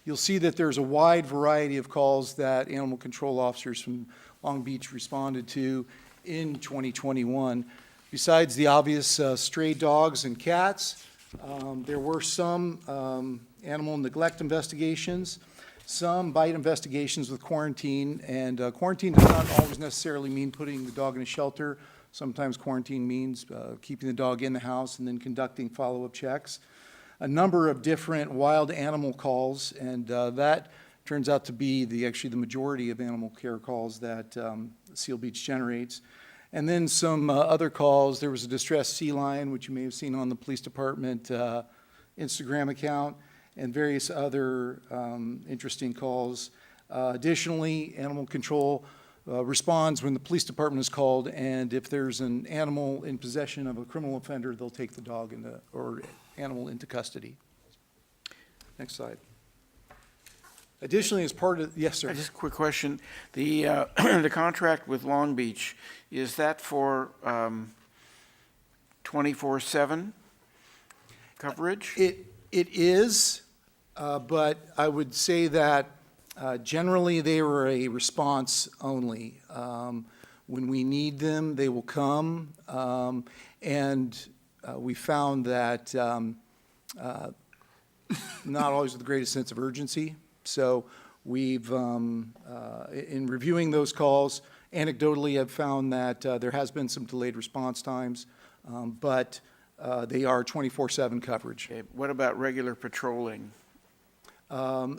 S16: You'll see that there's a wide variety of calls that animal control officers from Long Beach responded to in 2021. Besides the obvious stray dogs and cats, there were some animal neglect investigations, some bite investigations with quarantine, and quarantine does not always necessarily mean putting the dog in a shelter. Sometimes quarantine means keeping the dog in the house and then conducting follow-up checks. A number of different wild animal calls, and that turns out to be actually the majority of animal care calls that Seal Beach generates. And then some other calls. There was a distressed sea lion, which you may have seen on the police department Instagram account, and various other interesting calls. Additionally, animal control responds when the police department is called, and if there's an animal in possession of a criminal offender, they'll take the dog or animal into custody. Next slide. Additionally, as part of, yes, sir.
S1: Just a quick question. The contract with Long Beach, is that for 24/7 coverage?
S17: It is, but I would say that generally they were a response only. When we need them, they will come, and we found that not always with the greatest sense of urgency. So we've, in reviewing those calls, anecdotally, I've found that there has been some delayed response times, but they are 24/7 coverage.
S1: Okay, what about regular patrolling?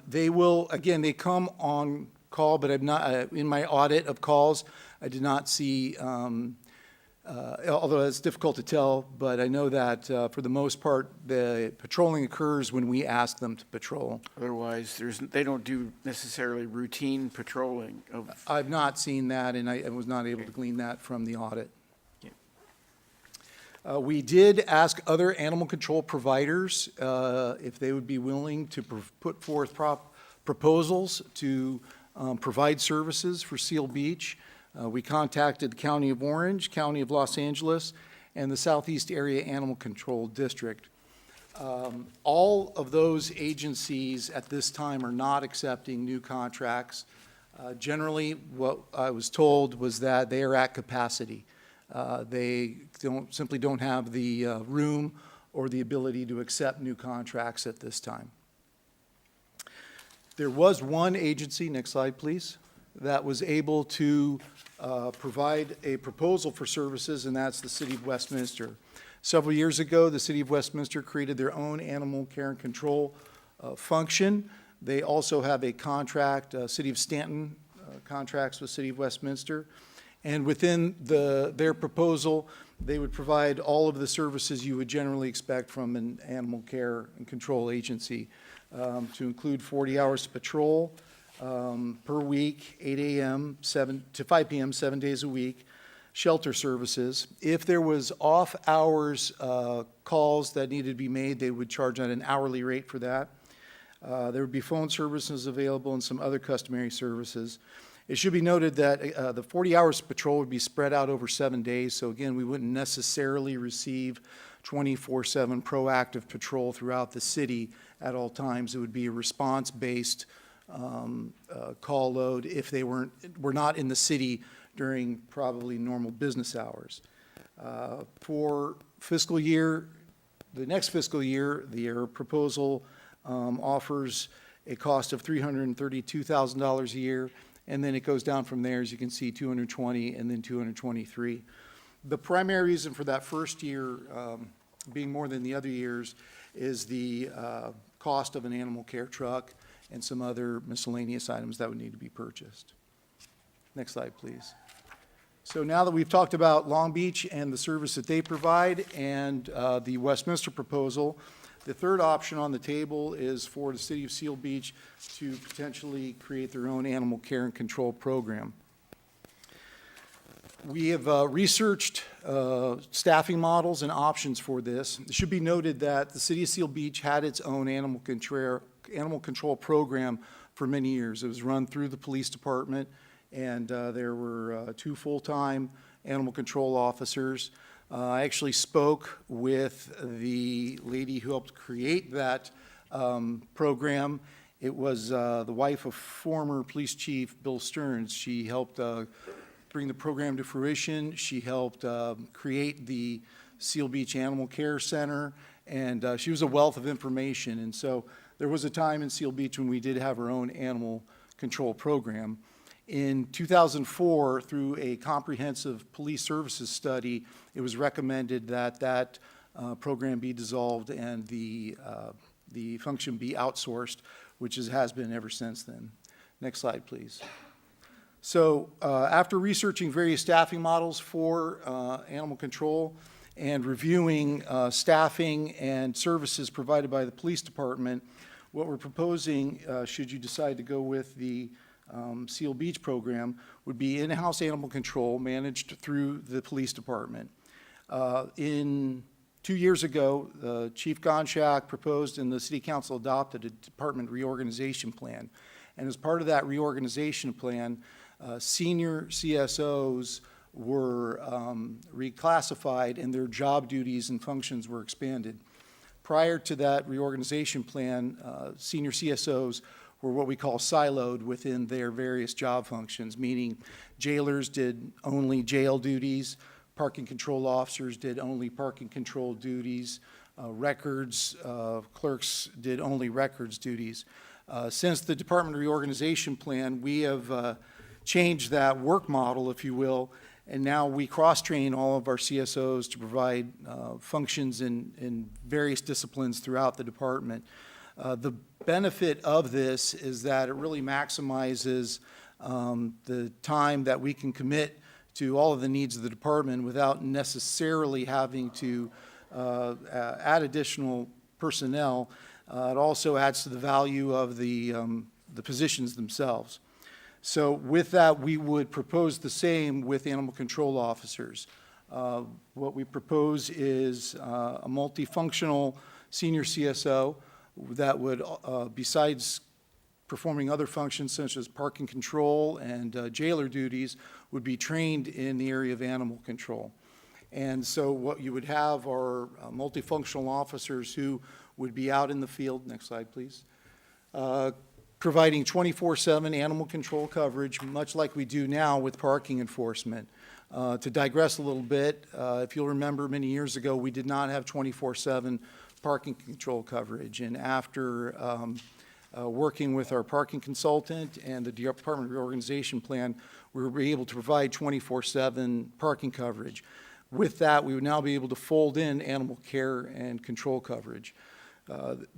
S17: They will, again, they come on call, but I've not, in my audit of calls, I did not see, although it's difficult to tell, but I know that for the most part, the patrolling occurs when we ask them to patrol.
S1: Otherwise, they don't do necessarily routine patrolling of.
S17: I've not seen that, and I was not able to glean that from the audit. We did ask other animal control providers if they would be willing to put forth proposals to provide services for Seal Beach. We contacted the County of Orange, County of Los Angeles, and the Southeast Area Animal Control District. All of those agencies at this time are not accepting new contracts. Generally, what I was told was that they are at capacity. They simply don't have the room or the ability to accept new contracts at this time. There was one agency, next slide please, that was able to provide a proposal for services, and that's the City of Westminster. Several years ago, the City of Westminster created their own animal care and control function. They also have a contract, City of Stanton contracts with City of Westminster. And within their proposal, they would provide all of the services you would generally expect from an animal care and control agency, to include 40 hours of patrol per week, 8 a.m. to 5 p.m., 7 days a week, shelter services. If there was off-hours calls that needed to be made, they would charge at an hourly rate for that. There would be phone services available and some other customary services. It should be noted that the 40 hours patrol would be spread out over 7 days, so again, we wouldn't necessarily receive 24/7 proactive patrol throughout the city at all times. It would be a response-based call load if they were not in the city during probably normal business hours. For fiscal year, the next fiscal year, their proposal offers a cost of $332,000 a year, and then it goes down from there, as you can see, 220 and then 223. The primary reason for that first year being more than the other years is the cost of an animal care truck and some other miscellaneous items that would need to be purchased. Next slide, please. So now that we've talked about Long Beach and the service that they provide and the Westminster proposal, the third option on the table is for the City of Seal Beach to potentially create their own animal care and control program. We have researched staffing models and options for this. It should be noted that the City of Seal Beach had its own animal control program for many years. It was run through the police department, and there were 2 full-time animal control officers. I actually spoke with the lady who helped create that program. It was the wife of former police chief Bill Stearns. She helped bring the program to fruition. She helped create the Seal Beach Animal Care Center, and she was a wealth of information. And so there was a time in Seal Beach when we did have our own animal control program. In 2004, through a comprehensive police services study, it was recommended that that program be dissolved and the function be outsourced, which has been ever since then. Next slide, please. So after researching various staffing models for animal control and reviewing staffing and services provided by the police department, what we're proposing, should you decide to go with the Seal Beach program, would be in-house animal control managed through the police department. 2 years ago, Chief Gonchak proposed and the City Council adopted a department reorganization plan. And as part of that reorganization plan, senior CSOs were reclassified and their job duties and functions were expanded. Prior to that reorganization plan, senior CSOs were what we call siloed within their various job functions, meaning jailers did only jail duties, parking control officers did only parking control duties, records clerks did only records duties. Since the department reorganization plan, we have changed that work model, if you will, and now we cross-train all of our CSOs to provide functions in various disciplines throughout the department. The benefit of this is that it really maximizes the time that we can commit to all of the needs of the department without necessarily having to add additional personnel. It also adds to the value of the positions themselves. So with that, we would propose the same with animal control officers. What we propose is a multifunctional senior CSO that would, besides performing other functions such as parking control and jailer duties, would be trained in the area of animal control. And so what you would have are multifunctional officers who would be out in the field, next slide please, providing 24/7 animal control coverage, much like we do now with parking enforcement. To digress a little bit, if you'll remember many years ago, we did not have 24/7 parking control coverage. And after working with our parking consultant and the department reorganization plan, we were able to provide 24/7 parking coverage. With that, we would now be able to fold in animal care and control coverage.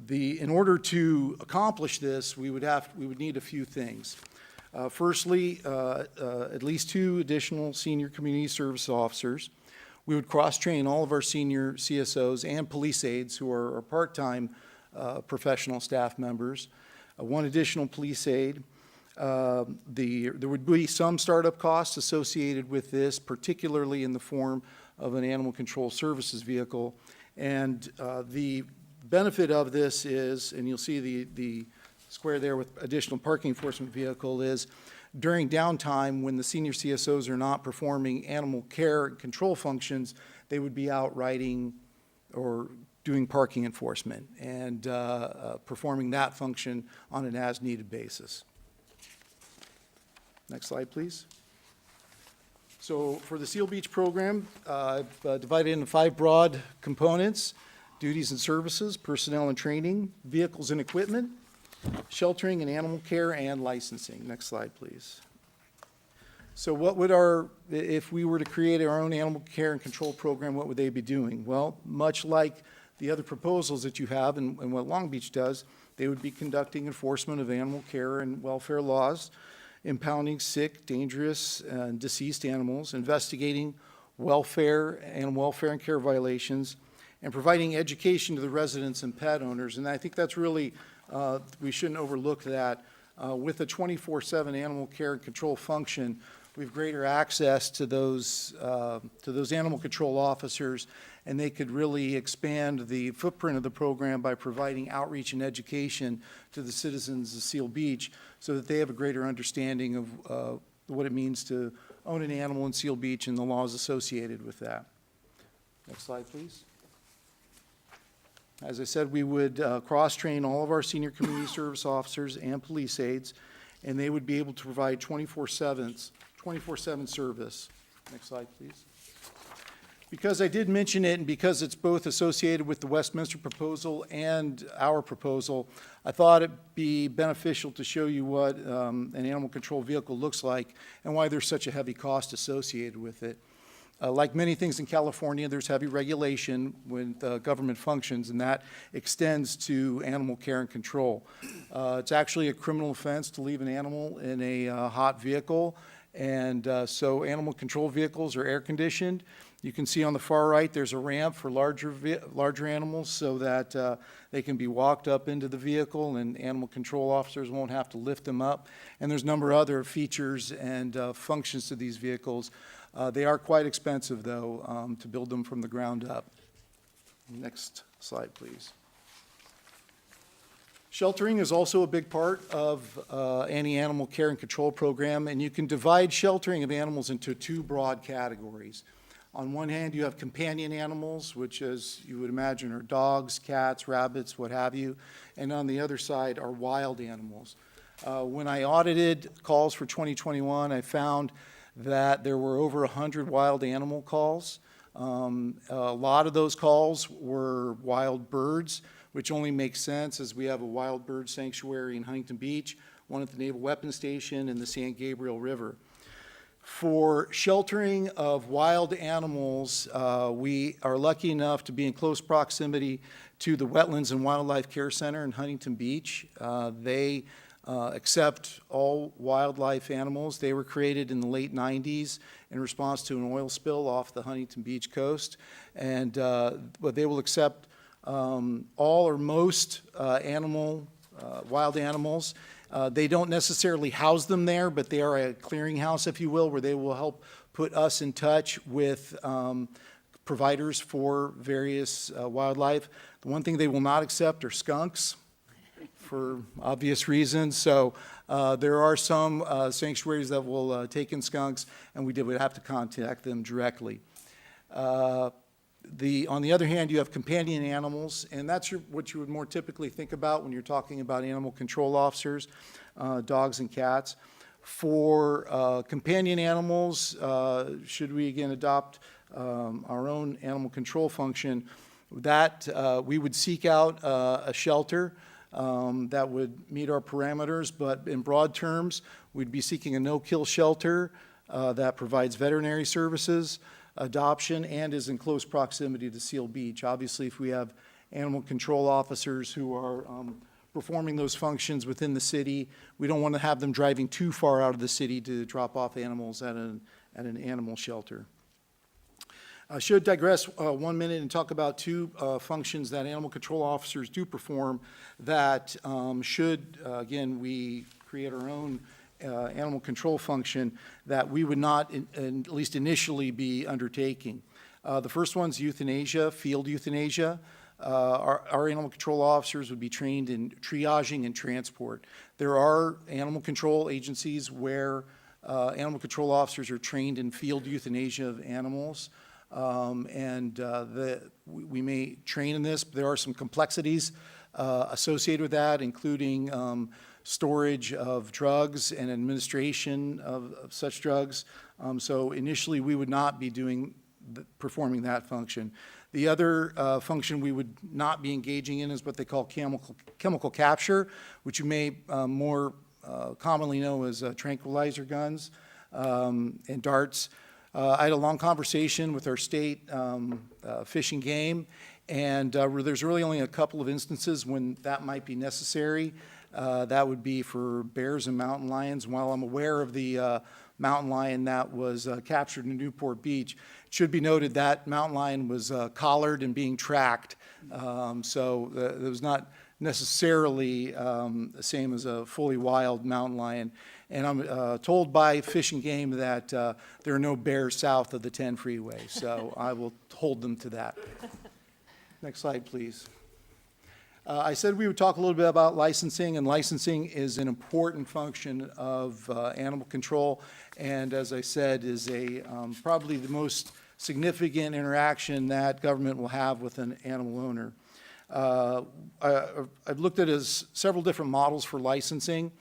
S17: In order to accomplish this, we would need a few things. Firstly, at least 2 additional senior community service officers. We would cross-train all of our senior CSOs and police aides who are our part-time professional staff members. 1 additional police aide. There would be some startup costs associated with this, particularly in the form of an animal control services vehicle. And the benefit of this is, and you'll see the square there with additional parking enforcement vehicle, is during downtime when the senior CSOs are not performing animal care and control functions, they would be out riding or doing parking enforcement and performing that function on an as-needed basis. Next slide, please. So for the Seal Beach program, I've divided into 5 broad components: duties and services, personnel and training, vehicles and equipment, sheltering and animal care, and licensing. Next slide, please. So what would if we were to create our own animal care and control program, what would they be doing? Well, much like the other proposals that you have and what Long Beach does, they would be conducting enforcement of animal care and welfare laws, impounding sick, dangerous, and deceased animals, investigating animal welfare and care violations, and providing education to the residents and pet owners. And I think that's really, we shouldn't overlook that. With a 24/7 animal care and control function, we have greater access to those animal control officers, and they could really expand the footprint of the program by providing outreach and education to the citizens of Seal Beach so that they have a greater understanding of what it means to own an animal in Seal Beach and the laws associated with that. Next slide, please. As I said, we would cross-train all of our senior community service officers and police aides, and they would be able to provide 24/7 service. Next slide, please. Because I did mention it, and because it's both associated with the Westminster proposal and our proposal, I thought it'd be beneficial to show you what an animal control vehicle looks like and why there's such a heavy cost associated with it. Like many things in California, there's heavy regulation with government functions, and that extends to animal care and control. It's actually a criminal offense to leave an animal in a hot vehicle, and so animal control vehicles are air-conditioned. You can see on the far right, there's a ramp for larger animals so that they can be walked up into the vehicle, and animal control officers won't have to lift them up. And there's a number of other features and functions to these vehicles. They are quite expensive, though, to build them from the ground up. Next slide, please. Sheltering is also a big part of any animal care and control program, and you can divide sheltering of animals into two broad categories. On one hand, you have companion animals, which, as you would imagine, are dogs, cats, rabbits, what have you, and on the other side are wild animals. When I audited calls for 2021, I found that there were over 100 wild animal calls. A lot of those calls were wild birds, which only makes sense as we have a wild bird sanctuary in Huntington Beach, one at the Naval Weapons Station, and the San Gabriel River. For sheltering of wild animals, we are lucky enough to be in close proximity to the Wetlands and Wildlife Care Center in Huntington Beach. They accept all wildlife animals. They were created in the late 90s in response to an oil spill off the Huntington Beach coast, and but they will accept all or most wild animals. They don't necessarily house them there, but they are a clearinghouse, if you will, where they will help put us in touch with providers for various wildlife. The one thing they will not accept are skunks, for obvious reasons. So there are some sanctuaries that will take in skunks, and we would have to contact them directly. On the other hand, you have companion animals, and that's what you would more typically think about when you're talking about animal control officers, dogs and cats. For companion animals, should we again adopt our own animal control function, that we would seek out a shelter that would meet our parameters, but in broad terms, we'd be seeking a no-kill shelter that provides veterinary services, adoption, and is in close proximity to Seal Beach. Obviously, if we have animal control officers who are performing those functions within the city, we don't want to have them driving too far out of the city to drop off animals at an animal shelter. I should digress 1 minute and talk about two functions that animal control officers do perform that should, again, we create our own animal control function that we would not, at least initially, be undertaking. The first one's euthanasia, field euthanasia. Our animal control officers would be trained in triaging and transport. There are animal control agencies where animal control officers are trained in field euthanasia of animals. We may train in this, but there are some complexities associated with that, including storage of drugs and administration of such drugs. So initially, we would not be performing that function. The other function we would not be engaging in is what they call chemical capture, which you may more commonly know as tranquilizer guns and darts. I had a long conversation with our state Fish and Game, and there's really only a couple of instances when that might be necessary. That would be for bears and mountain lions. While I'm aware of the mountain lion that was captured in Newport Beach, it should be noted that mountain lion was collared and being tracked. So it was not necessarily the same as a fully wild mountain lion. And I'm told by Fish and Game that there are no bears south of the 10 freeway, so I will hold them to that. Next slide, please. I said we would talk a little bit about licensing, and licensing is an important function of animal control, and as I said, is probably the most significant interaction that government will have with an animal owner. I've looked at several different models for licensing.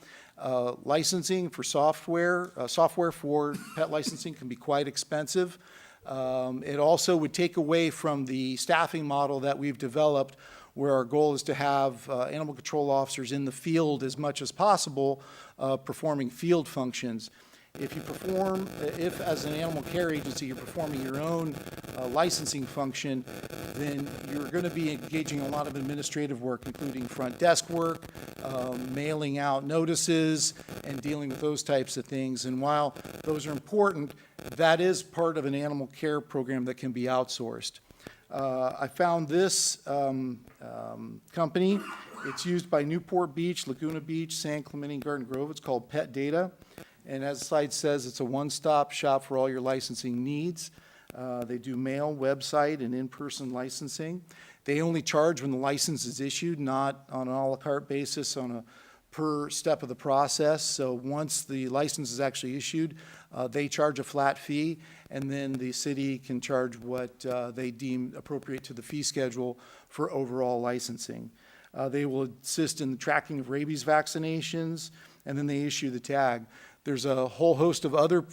S17: Licensing for software for pet licensing can be quite expensive. It also would take away from the staffing model that we've developed, where our goal is to have animal control officers in the field as much as possible, performing field functions. If as an animal care agency you're performing your own licensing function, then you're going to be engaging in a lot of administrative work, including front desk work, mailing out notices, and dealing with those types of things. And while those are important, that is part of an animal care program that can be outsourced. I found this company. It's used by Newport Beach, Laguna Beach, San Clemente, and Garden Grove. It's called Pet Data. And as the slide says, it's a one-stop shop for all your licensing needs. They do mail, website, and in-person licensing. They only charge when the license is issued, not on an à la carte basis on a per step of the process. So once the license is actually issued, they charge a flat fee, and then the city can charge what they deem appropriate to the fee schedule for overall licensing. They will assist in the tracking of rabies vaccinations, and then they issue the tag. There's a whole host of other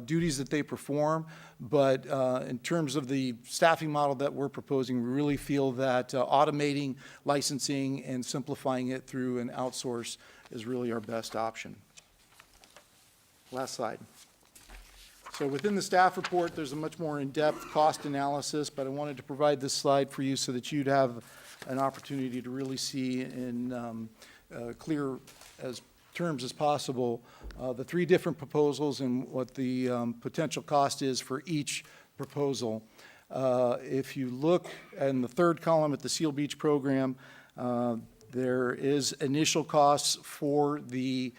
S17: duties that they perform, but in terms of the staffing model that we're proposing, we really feel that automating licensing and simplifying it through an outsource is really our best option. Last slide. So within the staff report, there's a much more in-depth cost analysis, but I wanted to provide this slide for you so that you'd have an opportunity to really see in clear terms as possible the three different proposals and what the potential cost is for each proposal. If you look in the third column at the Seal Beach program, there is initial costs for the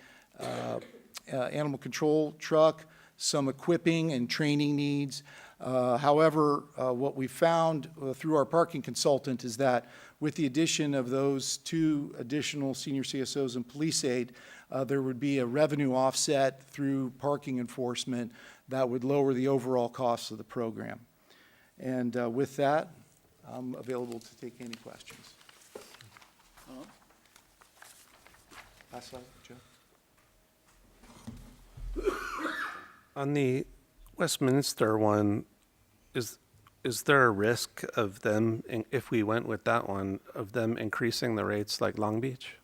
S17: animal control truck, some equipping and training needs. However, what we found through our parking consultant is that with the addition of those 2 additional senior CSOs and police aid, there would be a revenue offset through parking enforcement that would lower the overall costs of the program. And with that, I'm available to take any questions. Last slide, Joe.
S12: On the Westminster one, is there a risk of them, if we went with that one, of them increasing the rates like Long Beach?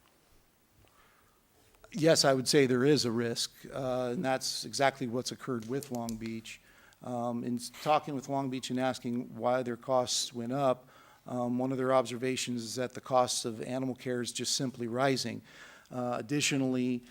S17: Yes, I would say there is a risk, and that's exactly what's occurred with Long Beach. In talking with Long Beach and asking why their costs went up, one of their observations is that the cost of animal care is just simply rising. Additionally,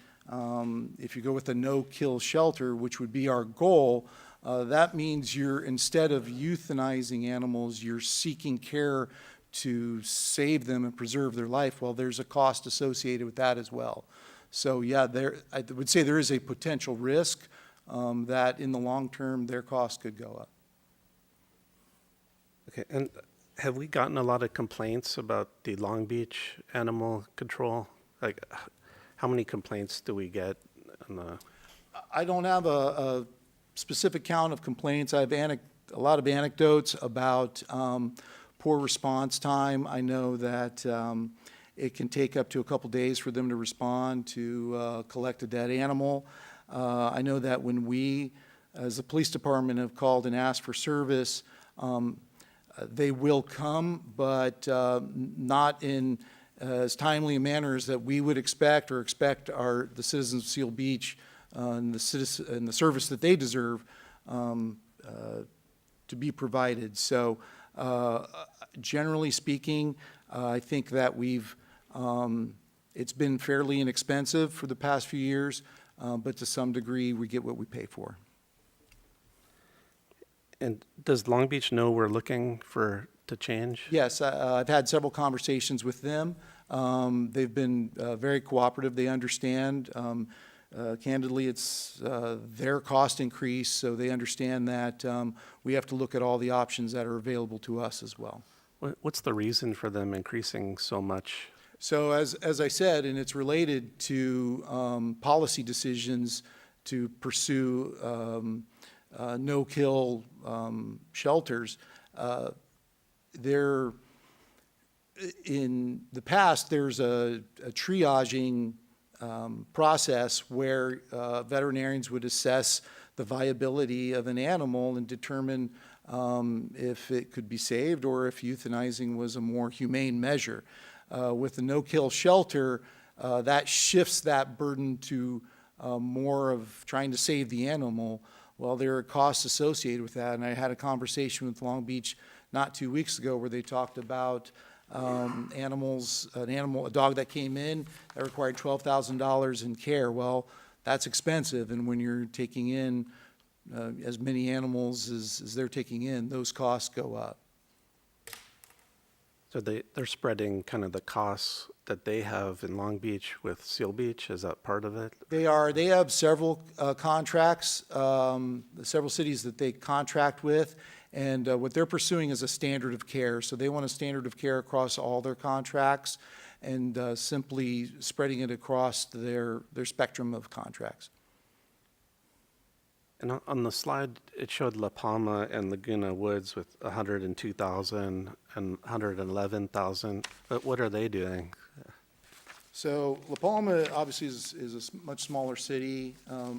S17: if you go with a no-kill shelter, which would be our goal, that means instead of euthanizing animals, you're seeking care to save them and preserve their life. Well, there's a cost associated with that as well. So yeah, I would say there is a potential risk that in the long term, their costs could go up.
S12: Okay, and have we gotten a lot of complaints about the Long Beach animal control? Like, how many complaints do we get on the?
S17: I don't have a specific count of complaints. I have a lot of anecdotes about poor response time. I know that it can take up to a couple days for them to respond to collect a dead animal. I know that when we, as a police department, have called and asked for service, they will come, but not in as timely a manner as that we would expect or expect the citizens of Seal Beach and the service that they deserve to be provided. So generally speaking, I think that it's been fairly inexpensive for the past few years, but to some degree, we get what we pay for.
S12: And does Long Beach know we're looking to change?
S17: Yes, I've had several conversations with them. They've been very cooperative. They understand. Candidly, it's their cost increase, so they understand that we have to look at all the options that are available to us as well.
S12: What's the reason for them increasing so much?
S17: So as I said, and it's related to policy decisions to pursue no-kill shelters. In the past, there's a triaging process where veterinarians would assess the viability of an animal and determine if it could be saved or if euthanizing was a more humane measure. With the no-kill shelter, that shifts that burden to more of trying to save the animal. Well, there are costs associated with that, and I had a conversation with Long Beach not 2 weeks ago where they talked about a dog that came in that required $12,000 in care. Well, that's expensive, and when you're taking in as many animals as they're taking in, those costs go up.
S12: So they're spreading kind of the costs that they have in Long Beach with Seal Beach. Is that part of it?
S17: They have several contracts, several cities that they contract with, and what they're pursuing is a standard of care. So they want a standard of care across all their contracts and simply spreading it across their spectrum of contracts.
S12: And on the slide, it showed La Palma and Laguna Woods with 102,000 and 111,000. But what are they doing?
S17: So La Palma obviously is a much smaller city,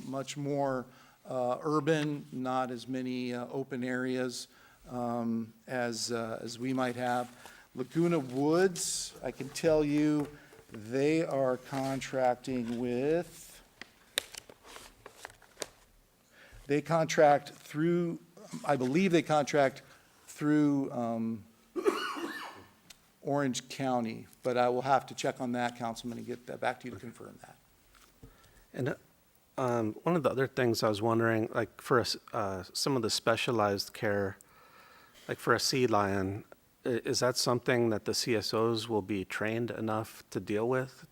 S17: much more urban, not as many open areas as we might have. Laguna Woods, I can tell you, they are contracting with. They contract through, I believe they contract through Orange County, but I will have to check on that, Councilman, and get that back to you to confirm that.
S12: And one of the other things I was wondering, like for some of the specialized care, like for a sea lion, is that something that the CSOs will be trained enough to deal with?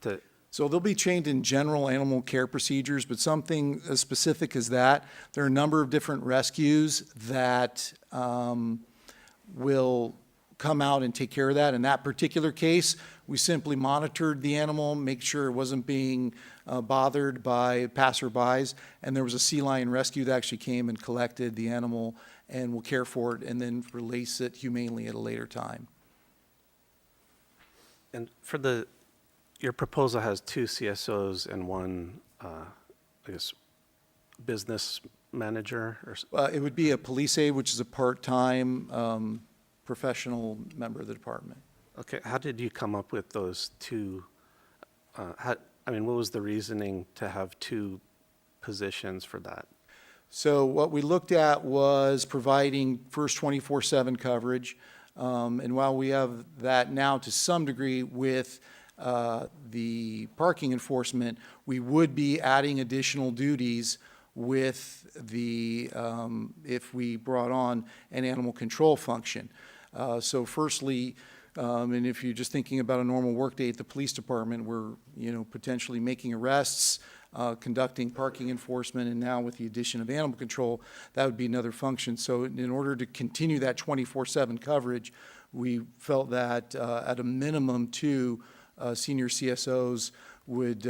S17: So they'll be trained in general animal care procedures, but something as specific as that, there are a number of different rescues that will come out and take care of that. In that particular case, we simply monitored the animal, make sure it wasn't being bothered by passerbys, and there was a sea lion rescue that actually came and collected the animal and will care for it and then release it humanely at a later time.
S12: And for your proposal has 2 CSOs and 1, I guess, business manager?
S17: It would be a police aide, which is a part-time professional member of the department.
S12: Okay, how did you come up with those 2? What was the reasoning to have 2 positions for that?
S17: So what we looked at was providing first 24/7 coverage. And while we have that now to some degree with the parking enforcement, we would be adding additional duties with if we brought on an animal control function. So firstly, and if you're just thinking about a normal workday at the police department, we're potentially making arrests, conducting parking enforcement, and now with the addition of animal control, that would be another function. So in order to continue that 24/7 coverage, we felt that at a minimum 2 senior CSOs would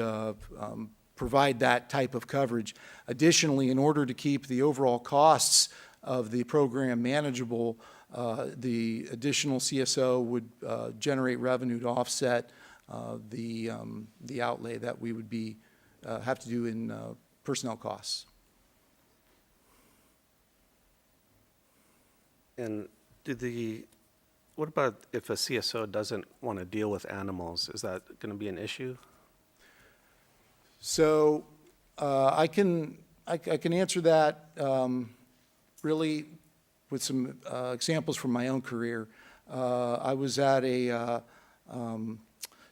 S17: provide that type of coverage. Additionally, in order to keep the overall costs of the program manageable, the additional CSO would generate revenue to offset the outlay that we would have to do in personnel costs.
S12: And what about if a CSO doesn't want to deal with animals? Is that going to be an issue?
S17: So I can answer that really with some examples from my own career. I was at a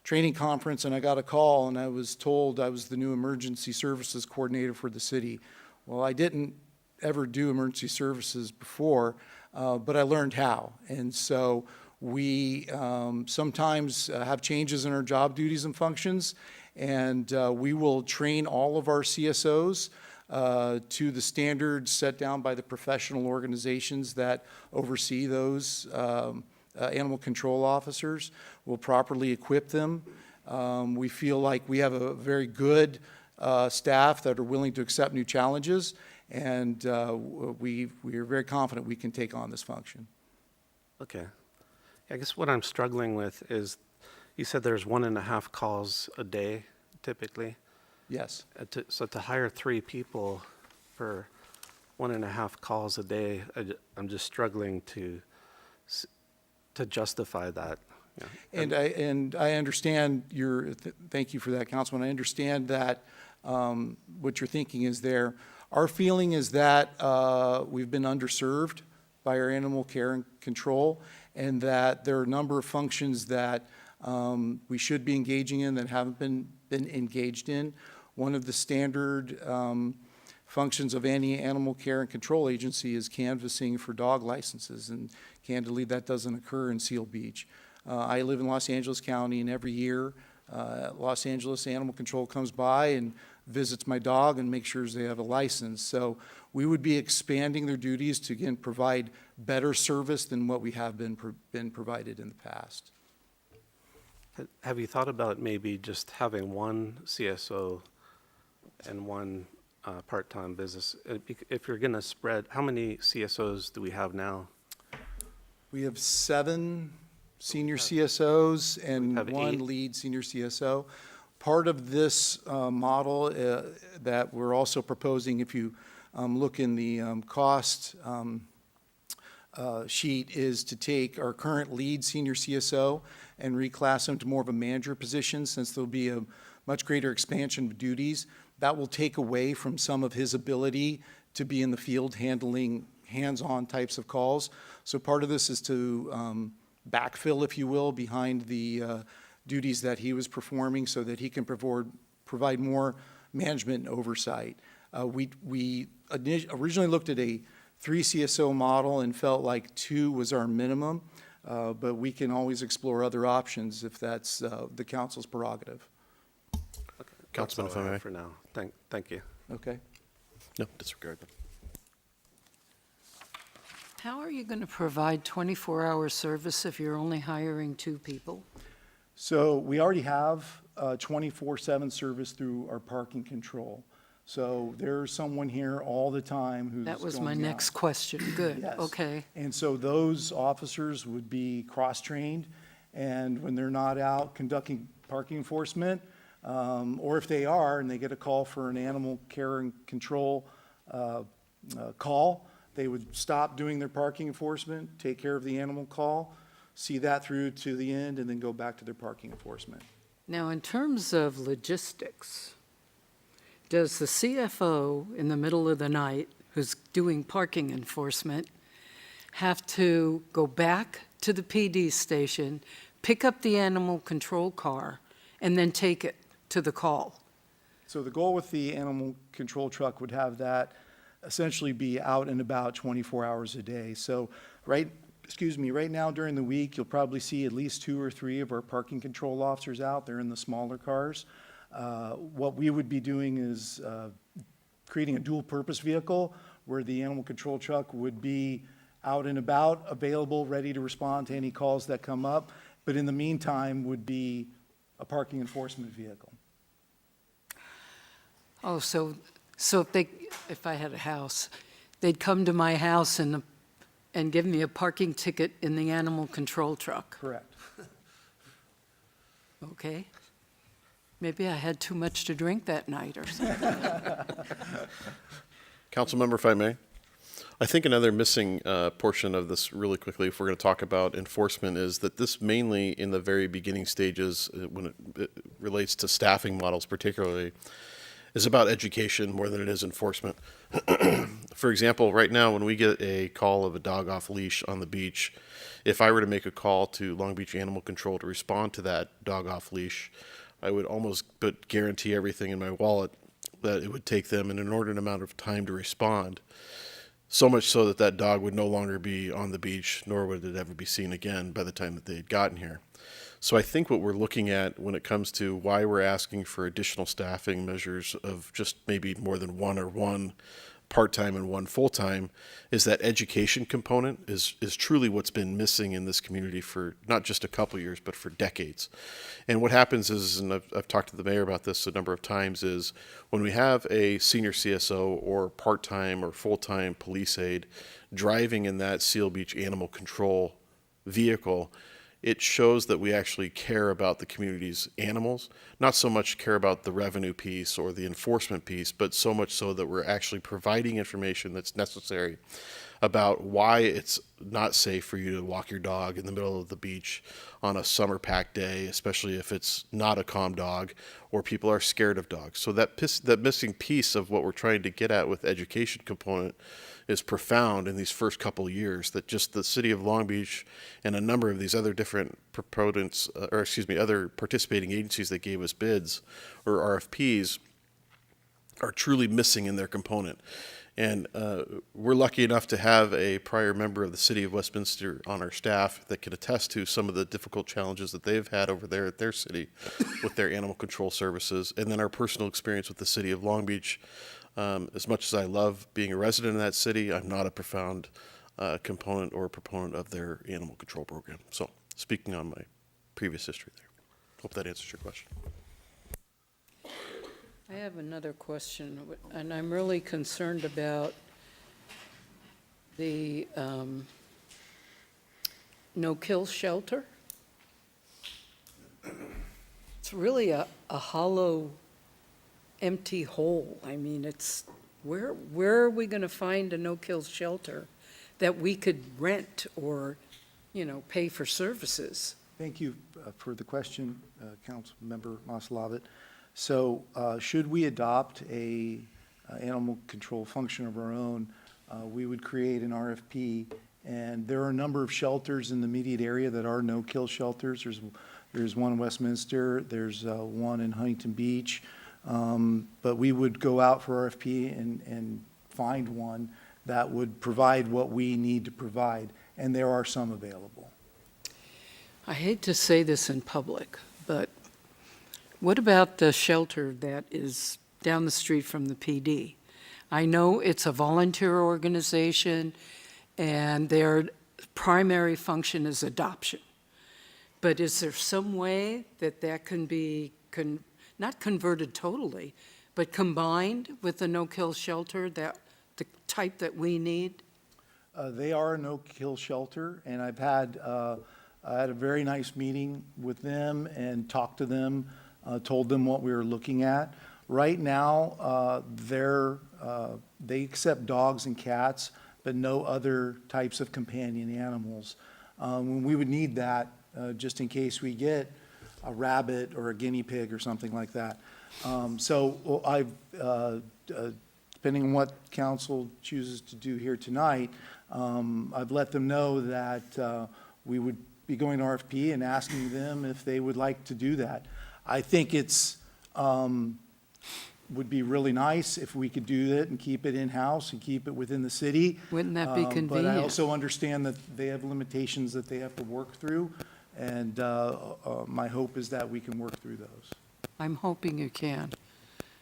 S17: training conference and I got a call and I was told I was the new emergency services coordinator for the city. Well, I didn't ever do emergency services before, but I learned how. And so we sometimes have changes in our job duties and functions, and we will train all of our CSOs to the standards set down by the professional organizations that oversee those animal control officers. We'll properly equip them. We feel like we have a very good staff that are willing to accept new challenges, and we are very confident we can take on this function.
S12: Okay. I guess what I'm struggling with is, you said there's 1.5 calls a day typically?
S17: Yes.
S12: So to hire 3 people for 1.5 calls a day, I'm just struggling to justify that. Yeah.
S17: And I understand thank you for that, Councilman. I understand that what you're thinking is there. Our feeling is that we've been underserved by our animal care and control, and that there are a number of functions that we should be engaging in that haven't been engaged in. One of the standard functions of any animal care and control agency is canvassing for dog licenses, and candidly, that doesn't occur in Seal Beach. I live in Los Angeles County, and every year, Los Angeles Animal Control comes by and visits my dog and makes sure they have a license. So we would be expanding their duties to, again, provide better service than what we have been provided in the past.
S12: Have you thought about maybe just having one CSO and one part-time business? If you're going to spread, how many CSOs do we have now?
S17: We have 7 senior CSOs and
S12: have
S17: 1
S12: 8.
S17: lead senior CSO. Part of this model that we're also proposing, if you look in the cost sheet, is to take our current lead senior CSO and reclass him to more of a manager position, since there'll be a much greater expansion of duties. That will take away from some of his ability to be in the field handling hands-on types of calls. So part of this is to backfill, if you will, behind the duties that he was performing, so that he can provide more management and oversight. We originally looked at a 3 CSO model and felt like 2 was our minimum, but we can always explore other options if that's the council's prerogative.
S13: Councilman, if I may.
S12: For now, thank you.
S17: Okay.
S13: No, disregard them.
S8: How are you going to provide 24-hour service if you're only hiring 2 people?
S17: So we already have 24/7 service through our parking control. So there's someone here all the time who's
S8: That was
S17: going
S8: my
S17: out.
S8: next question. Good,
S17: Yes.
S8: okay.
S17: And so those officers would be cross-trained, and when they're not out conducting parking enforcement, or if they are and they get a call for an animal care and control call, they would stop doing their parking enforcement, take care of the animal call, see that through to the end, and then go back to their parking enforcement.
S8: Now, in terms of logistics, does the CFO in the middle of the night, who's doing parking enforcement, have to go back to the PD station, pick up the animal control car, and then take it to the call?
S17: So the goal with the animal control truck would have that essentially be out and about 24 hours a day. So right now during the week, you'll probably see at least 2 or 3 of our parking control officers out. They're in the smaller cars. What we would be doing is creating a dual-purpose vehicle where the animal control truck would be out and about, available, ready to respond to any calls that come up, but in the meantime would be a parking enforcement vehicle.
S8: Oh, so if I had a house, they'd come to my house and give me a parking ticket in the animal control truck?
S17: Correct.
S8: Okay. Maybe I had too much to drink that night or something.
S13: Councilmember, if I may. I think another missing portion of this really quickly, if we're going to talk about enforcement, is that this mainly in the very beginning stages, when it relates to staffing models particularly, is about education more than it is enforcement. For example, right now when we get a call of a dog off leash on the beach, if I were to make a call to Long Beach Animal Control to respond to that dog off leash, I would almost guarantee everything in my wallet that it would take them an inordinate amount of time to respond. So much so that that dog would no longer be on the beach, nor would it ever be seen again by the time that they had gotten here. So I think what we're looking at when it comes to why we're asking for additional staffing measures of just maybe more than one part-time and 1 full-time is that education component is truly what's been missing in this community for not just a couple years, but for decades. And what happens is, and I've talked to the mayor about this a number of times, is when we have a senior CSO or part-time or full-time police aide driving in that Seal Beach Animal Control vehicle, it shows that we actually care about the community's animals, not so much care about the revenue piece or the enforcement piece, but so much so that we're actually providing information that's necessary about why it's not safe for you to walk your dog in the middle of the beach on a summer packed day, especially if it's not a calm dog or people are scared of dogs. So that missing piece of what we're trying to get at with education component is profound in these first couple of years, that just the city of Long Beach and a number of these other different other participating agencies that gave us bids or RFPs are truly missing in their component. And we're lucky enough to have a prior member of the City of Westminster on our staff that can attest to some of the difficult challenges that they've had over there at their city with their animal control services. And then our personal experience with the City of Long Beach. As much as I love being a resident in that city, I'm not a profound component or proponent of their animal control program. So, speaking on my previous history there. Hope that answers your question.
S8: I have another question, and I'm really concerned about the no-kill shelter. It's really a hollow, empty hole. I mean, it's, where are we going to find a no-kill shelter that we could rent or, pay for services?
S17: Thank you for the question, Councilmember Maslavat. So should we adopt a animal control function of our own, we would create an RFP, and there are a number of shelters in the immediate area that are no-kill shelters. There's one in Westminster, there's one in Huntington Beach, but we would go out for RFP and find one that would provide what we need to provide, and there are some available.
S8: I hate to say this in public, but what about the shelter that is down the street from the PD? I know it's a volunteer organization, and their primary function is adoption. But is there some way that can be, not converted totally, but combined with the no-kill shelter, the type that we need?
S17: They are a no-kill shelter, and I had a very nice meeting with them and talked to them, told them what we were looking at. Right now, they accept dogs and cats, but no other types of companion animals. We would need that just in case we get a rabbit or a guinea pig or something like that. Depending on what council chooses to do here tonight, I've let them know that we would be going to RFP and asking them if they would like to do that. I think it's would be really nice if we could do that and keep it in-house and keep it within the city.
S8: Wouldn't that be convenient?
S17: But I also understand that they have limitations that they have to work through, and my hope is that we can work through those.
S8: I'm hoping you can,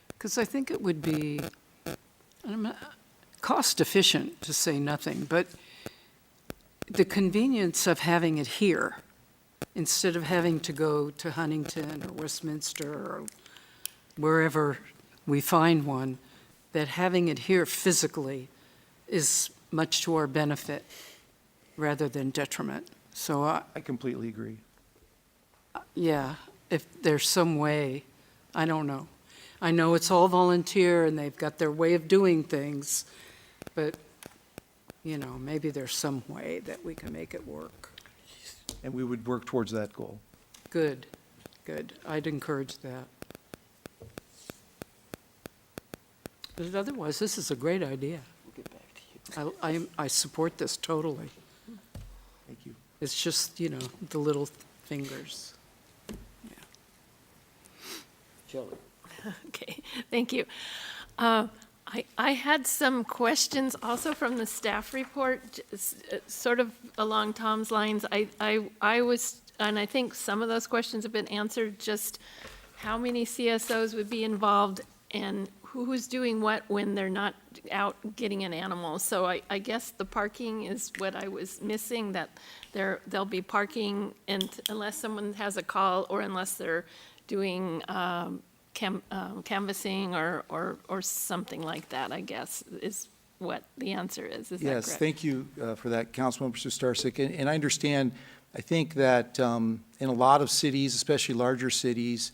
S8: because I think it would be cost efficient, to say nothing, but the convenience of having it here, instead of having to go to Huntington or Westminster or wherever we find one, that having it here physically is much to our benefit rather than detriment. So
S17: I completely agree.
S8: Yeah, if there's some way, I don't know. I know it's all volunteer and they've got their way of doing things, but, maybe there's some way that we can make it work.
S17: And we would work towards that goal.
S8: Good. I'd encourage that. But otherwise, this is a great idea.
S1: We'll get back to you.
S8: I support this totally.
S17: Thank you.
S8: It's just, the little fingers.
S1: Shelley.
S2: Okay, thank you. I had some questions also from the staff report, sort of along Tom's lines. I was, and I think some of those questions have been answered, just how many CSOs would be involved and who's doing what when they're not out getting an animal. So I guess the parking is what I was missing, that they'll be parking and unless someone has a call or unless they're doing canvassing or something like that, I guess, is what the answer is. Is that correct?
S17: Yes, thank you for that, Councilmember Starsik. And I understand, I think that in a lot of cities, especially larger cities,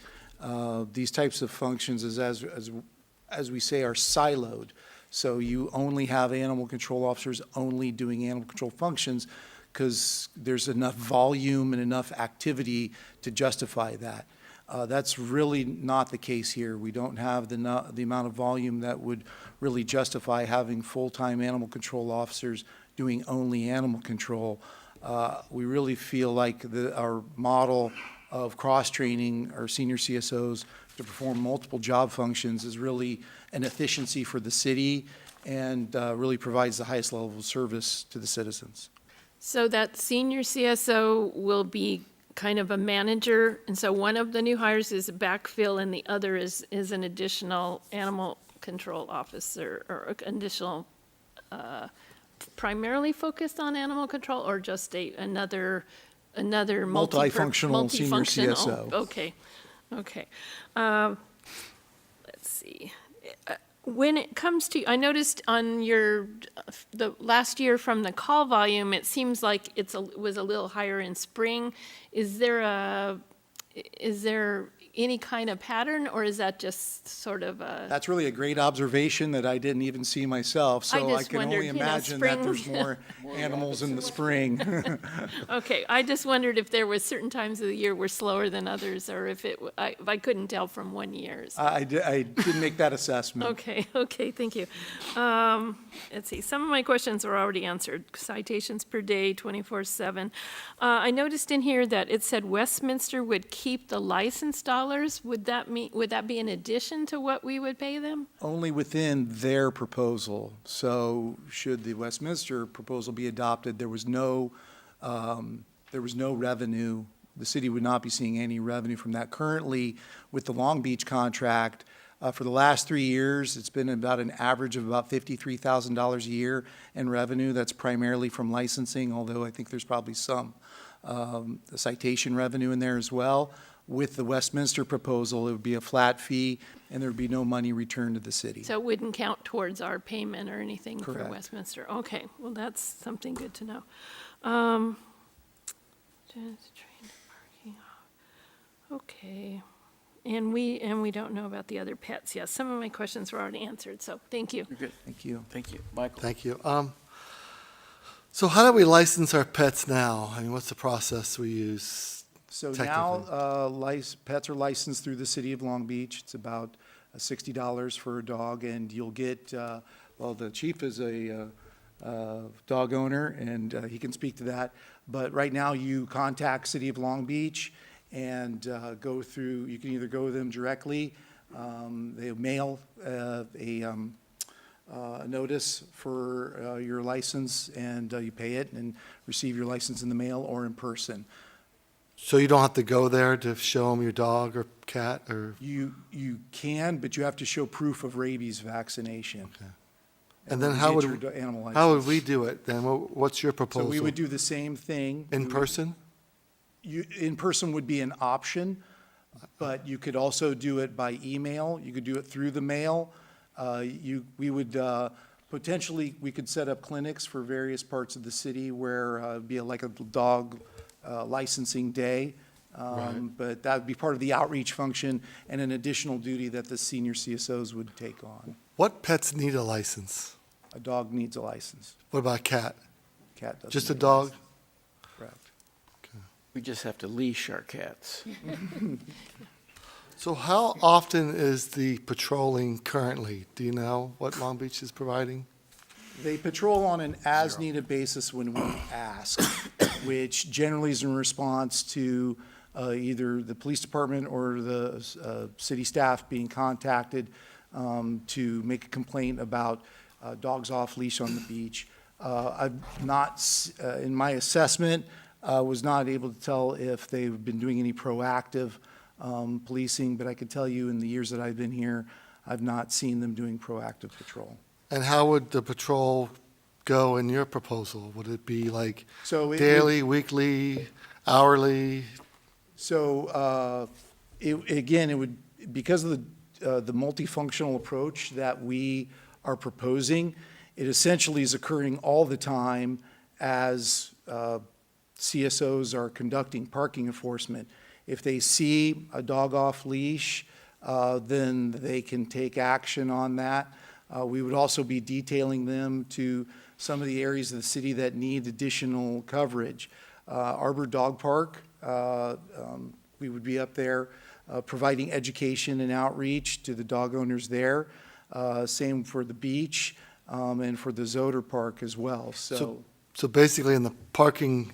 S17: these types of functions, as we say, are siloed. So you only have animal control officers only doing animal control functions because there's enough volume and enough activity to justify that. That's really not the case here. We don't have the amount of volume that would really justify having full-time animal control officers doing only animal control. We really feel like our model of cross-training our senior CSOs to perform multiple job functions is really an efficiency for the city and really provides the highest level of service to the citizens.
S2: So that senior CSO will be kind of a manager, and so one of the new hires is a backfill and the other is an additional animal control officer or additional, primarily focused on animal control, or just another
S17: Multifunctional senior CSO.
S2: Okay, okay. Let's see. When it comes to, I noticed on the last year from the call volume, it seems like it was a little higher in spring. Is there any kind of pattern, or is that just sort of a?
S17: That's really a great observation that I didn't even see myself, so I
S2: just
S17: can
S2: wondered,
S17: only imagine that there's
S2: spring.
S17: more animals in the spring.
S2: Okay, I just wondered if there was certain times of the year were slower than others, or if I couldn't tell from 1 year. So.
S17: I didn't make that assessment.
S2: Okay, thank you. Let's see, some of my questions were already answered. Citations per day, 24/7. I noticed in here that it said Westminster would keep the license dollars. Would that be in addition to what we would pay them?
S17: Only within their proposal. So should the Westminster proposal be adopted, there was no revenue. The city would not be seeing any revenue from that. Currently, with the Long Beach contract, for the last 3 years, it's been about an average of about $53,000 a year in revenue. That's primarily from licensing, although I think there's probably some citation revenue in there as well. With the Westminster proposal, it would be a flat fee, and there would be no money returned to the city.
S2: So it wouldn't count towards our payment or anything for
S17: Correct.
S2: Westminster? Okay, well, that's something good to know. Just train parking. Okay. And we don't know about the other pets. Yes, some of my questions were already answered, so thank you.
S1: You're good.
S17: Thank you.
S1: Thank you. Michael?
S5: Thank you. So how do we license our pets now? I mean, what's the process we use?
S17: So
S5: Technically.
S17: now, pets are licensed through the city of Long Beach. It's about $60 for a dog, and you'll get, well, the chief is a dog owner, and he can speak to that. But right now, you contact City of Long Beach and go through, you can either go with them directly, they mail a notice for your license, and you pay it and receive your license in the mail or in person.
S5: So you don't have to go there to show them your dog or cat or?
S17: You can, but you have to show proof of rabies vaccination.
S5: Okay. And then
S17: you
S5: how
S17: get
S5: would,
S17: your animal license.
S5: how would we do it then? What's your proposal?
S17: So we would do the same thing.
S5: In person?
S17: In person would be an option, but you could also do it by email. You could do it through the mail. We would potentially, we could set up clinics for various parts of the city where it'd be like a dog licensing day. But that would be part of the outreach function and an additional duty that the senior CSOs would take on.
S5: What pets need a license?
S17: A dog needs a license.
S5: What about a cat?
S17: Cat doesn't.
S5: Just a
S17: need
S5: dog?
S17: license. Correct.
S1: We just have to leash our cats.
S5: So how often is the patrolling currently? Do you know what Long Beach is providing?
S17: They patrol on an as-needed basis when we ask, which generally is in response to either the police department or the city staff being contacted to make a complaint about dogs off leash on the beach. I've not, in my assessment, was not able to tell if they've been doing any proactive policing, but I can tell you in the years that I've been here, I've not seen them doing proactive patrol.
S5: And how would the patrol go in your proposal? Would it be like
S17: So it
S5: daily, weekly, hourly?
S17: So, it would, because of the multifunctional approach that we are proposing, it essentially is occurring all the time as CSOs are conducting parking enforcement. If they see a dog off leash, then they can take action on that. We would also be detailing them to some of the areas of the city that need additional coverage. Arbor Dog Park, we would be up there providing education and outreach to the dog owners there. Same for the beach and for the Zoder Park as well. So
S5: basically in the parking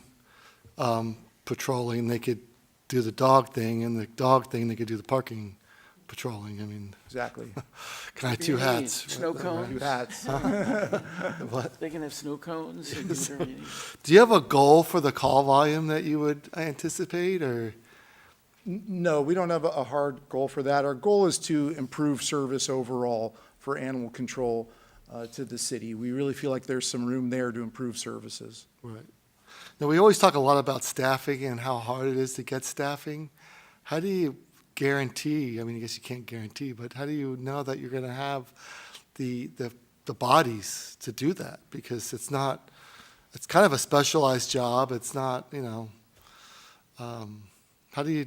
S5: patrolling, they could do the dog thing, and the dog thing, they could do the parking patrolling? I mean,
S17: Exactly.
S5: can I have
S1: What do
S5: two
S1: you need?
S5: hats?
S1: Snow cones?
S17: Two hats.
S5: What?
S1: They can have snow cones. and whatever you need.
S5: Do you have a goal for the call volume that you would anticipate, or?
S17: No, we don't have a hard goal for that. Our goal is to improve service overall for animal control to the city. We really feel like there's some room there to improve services.
S5: Right. Now, we always talk a lot about staffing and how hard it is to get staffing. How do you guarantee, I mean, I guess you can't guarantee, but how do you know that you're going to have the bodies to do that? Because it's not, it's kind of a specialized job. It's not, you know, how do you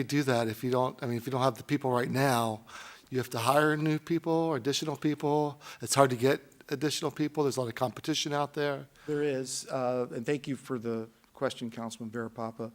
S5: do that if you don't, I mean, if you don't have the people right now, you have to hire new people or additional people. It's hard to get additional people. There's a lot of competition out there.
S17: There is, and thank you for the question, Councilman Barapapa.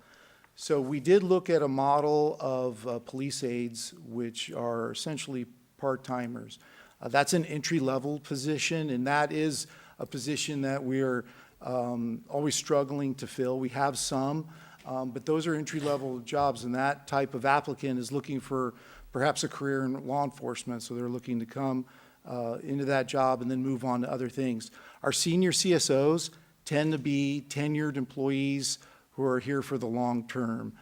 S17: So we did look at a model of police aides, which are essentially part-timers. That's an entry-level position, and that is a position that we're always struggling to fill. We have some, but those are entry-level jobs, and that type of applicant is looking for perhaps a career in law enforcement, so they're looking to come into that job and then move on to other things. Our senior CSOs tend to be tenured employees who are here for the long term.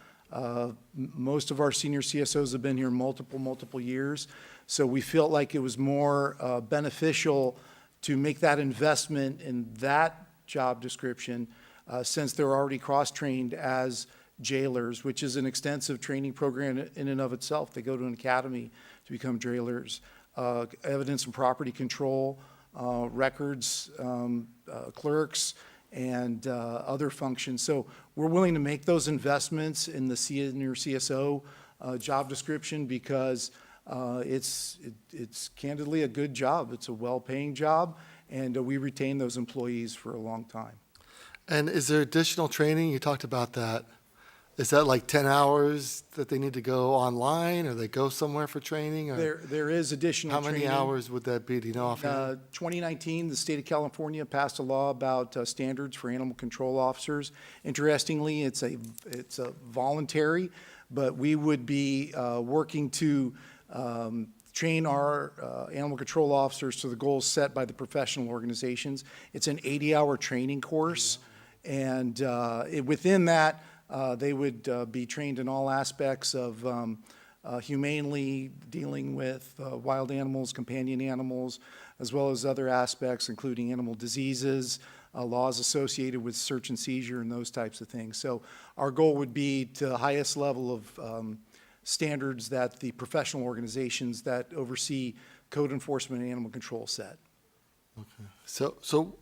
S17: Most of our senior CSOs have been here multiple years, so we felt like it was more beneficial to make that investment in that job description since they're already cross-trained as jailers, which is an extensive training program in and of itself. They go to an academy to become jailers. Evidence and property control, records, clerks, and other functions. So we're willing to make those investments in the senior CSO job description because it's candidly a good job. It's a well-paying job, and we retain those employees for a long time.
S5: And is there additional training? You talked about that. Is that like 10 hours that they need to go online, or they go somewhere for training? Or
S17: There is additional
S5: how many
S17: training.
S5: hours would that be? Do you know offhand?
S17: 2019, the state of California passed a law about standards for animal control officers. Interestingly, it's a voluntary, but we would be working to train our animal control officers to the goals set by the professional organizations. It's an 80-hour training course, and within that, they would be trained in all aspects of humanely dealing with wild animals, companion animals, as well as other aspects, including animal diseases, laws associated with search and seizure, and those types of things. So our goal would be to the highest level of standards that the professional organizations that oversee code enforcement and animal control set.
S5: Okay. So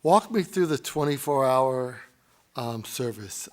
S5: walk me through the 24-hour service.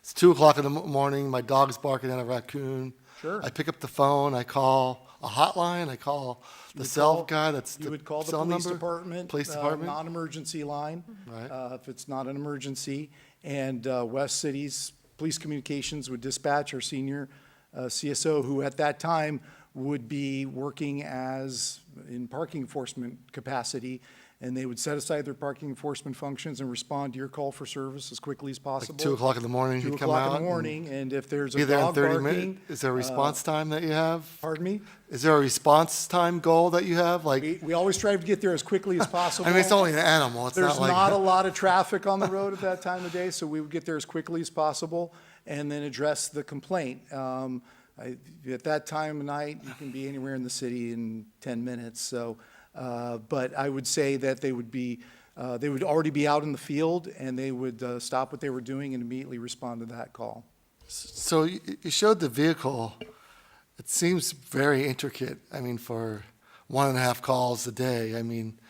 S5: It's 2 o'clock in the morning. My dog's barking at a raccoon.
S17: Sure.
S5: I pick up the phone. I call a hotline. I call the cell guy. That's
S17: You
S5: the
S17: would call the
S5: cell
S17: police
S5: number?
S17: department.
S5: Police department.
S17: Non-emergency line.
S5: Right.
S17: If it's not an emergency. And West City's Police Communications would dispatch our senior CSO, who at that time would be working in parking enforcement capacity, and they would set aside their parking enforcement functions and respond to your call for service as quickly as possible.
S5: 2 o'clock in the morning,
S17: 2
S5: he'd come
S17: o'clock
S5: out
S17: in the morning, and if there's a
S5: be there in
S17: dog
S5: 30
S17: barking.
S5: minutes. Is there a response time that you have?
S17: Pardon me?
S5: Is there a response time goal that you have? Like,
S17: We always strive to get there as quickly as possible.
S5: I mean, it's only an animal. It's
S17: There's
S5: not like
S17: not a lot of traffic on the road at that time of day, so we would get there as quickly as possible and then address the complaint. At that time of night, you can be anywhere in the city in 10 minutes. So, but I would say that they would already be out in the field, and they would stop what they were doing and immediately respond to that call.
S5: So you showed the vehicle. It seems very intricate. I mean, for 1.5 calls a day. I mean,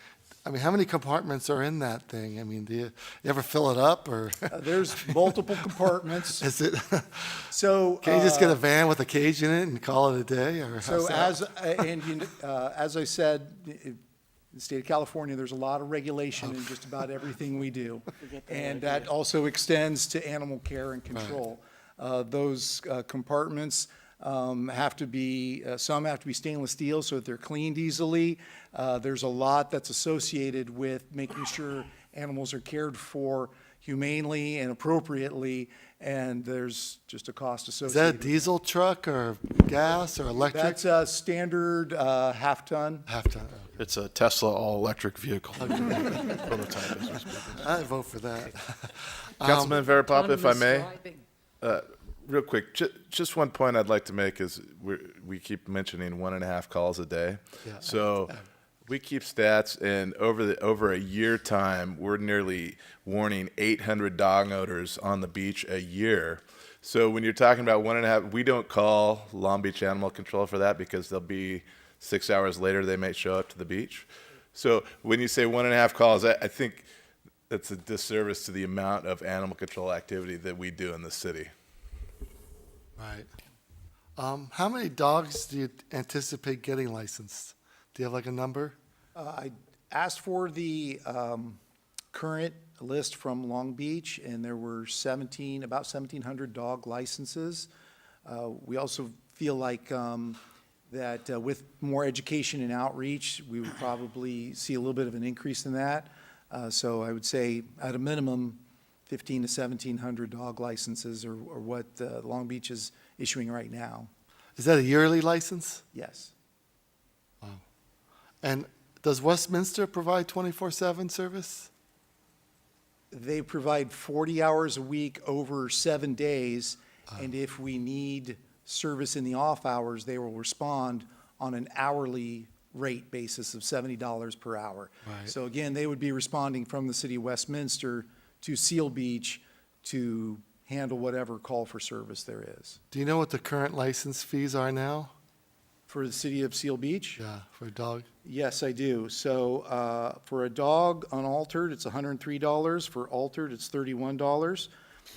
S5: how many compartments are in that thing? I mean, do you ever fill it up, or?
S17: There's multiple compartments.
S5: Is it?
S17: So
S5: Can you just get a van with a cage in it and call it a day, or?
S17: So
S5: how's that?
S17: as I said, in the state of California, there's a lot of regulation in just about everything we do. And that also extends to animal care and control. Those compartments have to be, some have to be stainless steel so that they're cleaned easily. There's a lot that's associated with making sure animals are cared for humanely and appropriately, and there's just a cost
S5: Is that a
S17: associated. with
S5: diesel truck or gas or electric?
S17: That's a standard half-ton.
S5: Half-ton.
S13: It's a Tesla all-electric vehicle. Prototype as we speak.
S5: I vote for that.
S18: Councilman Verapapa, if I
S8: Autonomous
S18: may,
S8: driving.
S18: real quick, just one point I'd like to make is we keep mentioning 1.5 calls a day.
S5: Yeah.
S18: So we keep stats, and over a year time, we're nearly warning 800 dog owners on the beach a year. So when you're talking about 1.5, we don't call Long Beach Animal Control for that because they'll be 6 hours later they may show up to the beach. So when you say 1.5 calls, I think that's a disservice to the amount of animal control activity that we do in the city.
S5: Right. How many dogs do you anticipate getting licensed? Do you have like a number?
S17: I asked for the current list from Long Beach, and there were about 1,700 dog licenses. We also feel like that with more education and outreach, we would probably see a little bit of an increase in that. So I would say at a minimum, 1,500 to 1,700 dog licenses are what Long Beach is issuing right now.
S5: Is that a yearly license?
S17: Yes.
S5: And does Westminster provide 24/7 service?
S17: They provide 40 hours a week over 7 days, and if we need service in the off hours, they will respond on an hourly rate basis of $70 per hour.
S5: Right.
S17: So again, they would be responding from the city of Westminster to Seal Beach to handle whatever call for service there is.
S5: Do you know what the current license fees are now?
S17: For the city of Seal Beach?
S5: Yeah, for a dog.
S17: Yes, I do. So for a dog unaltered, it's $103. For altered, it's $31.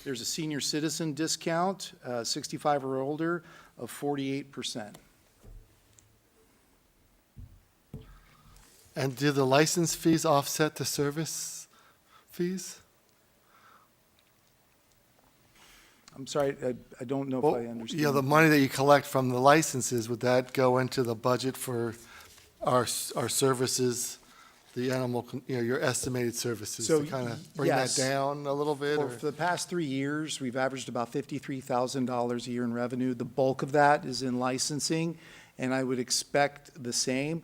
S17: There's a senior citizen discount, 65 or older, of 48%.
S5: And do the license fees offset the service fees?
S17: I'm sorry, I don't know
S5: Well,
S17: if I understand.
S5: yeah, the money that you collect from the licenses, would that go into the budget for our services, the your estimated services,
S17: So,
S5: to kind of bring
S17: yes.
S5: that down a little bit?
S17: For
S5: Or?
S17: the past 3 years, we've averaged about $53,000 a year in revenue. The bulk of that is in licensing, and I would expect the same.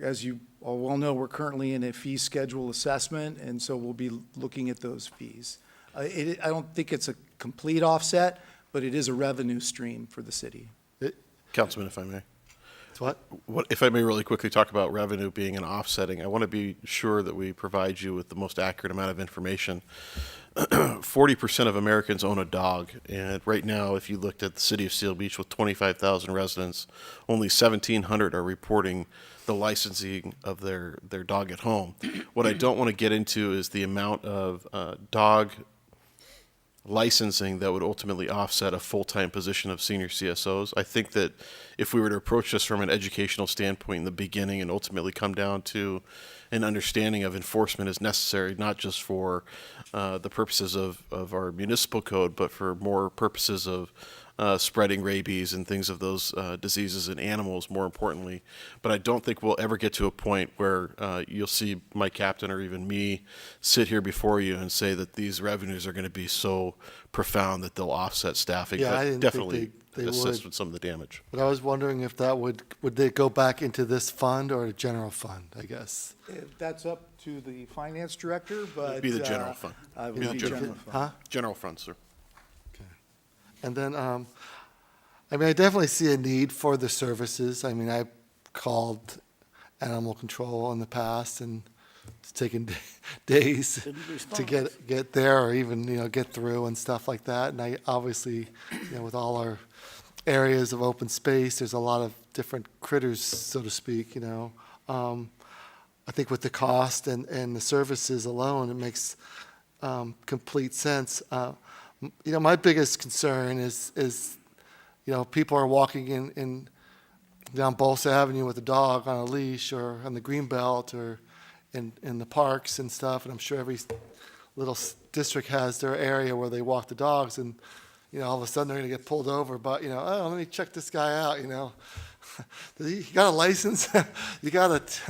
S17: As you all well know, we're currently in a fee schedule assessment, and so we'll be looking at those fees. I don't think it's a complete offset, but it is a revenue stream for the city.
S13: Councilman, if I may.
S5: It's what?
S13: If I may really quickly talk about revenue being an offsetting, I want to be sure that we provide you with the most accurate amount of information. 40% of Americans own a dog, and right now, if you looked at the city of Seal Beach with 25,000 residents, only 1,700 are reporting the licensing of their dog at home. What I don't want to get into is the amount of dog licensing that would ultimately offset a full-time position of senior CSOs. I think that if we were to approach this from an educational standpoint in the beginning and ultimately come down to an understanding of enforcement is necessary, not just for the purposes of our municipal code, but for more purposes of spreading rabies and things of those diseases in animals, more importantly. But I don't think we'll ever get to a point where you'll see my captain or even me sit here before you and say that these revenues are going to be so profound that they'll offset staffing.
S5: Yeah,
S13: but
S5: I didn't
S13: definitely
S5: think they
S13: assist
S5: would.
S13: with some of the damage.
S5: But I was wondering if that would they go back into this fund or a general fund, I guess?
S17: That's up to the finance director, but.
S13: It'd be the general fund.
S17: I
S13: Be
S17: would
S13: the
S17: be
S13: general
S17: general
S13: fund.
S17: fund.
S5: Huh?
S13: General fund, sir.
S5: And then, I mean, I definitely see a need for the services. I mean, I called animal control in the past, and it's taken days to get there, or even get through and stuff like that. And I obviously, with all our areas of open space, there's a lot of different critters, so to speak. I think with the cost and the services alone, it makes complete sense. My biggest concern is people are walking in down Bolsa Avenue with a dog on a leash or on the Greenbelt or in the parks and stuff, and I'm sure every little district has their area where they walk the dogs, and all of a sudden they're going to get pulled over. But oh, let me check this guy out. You got a license? You got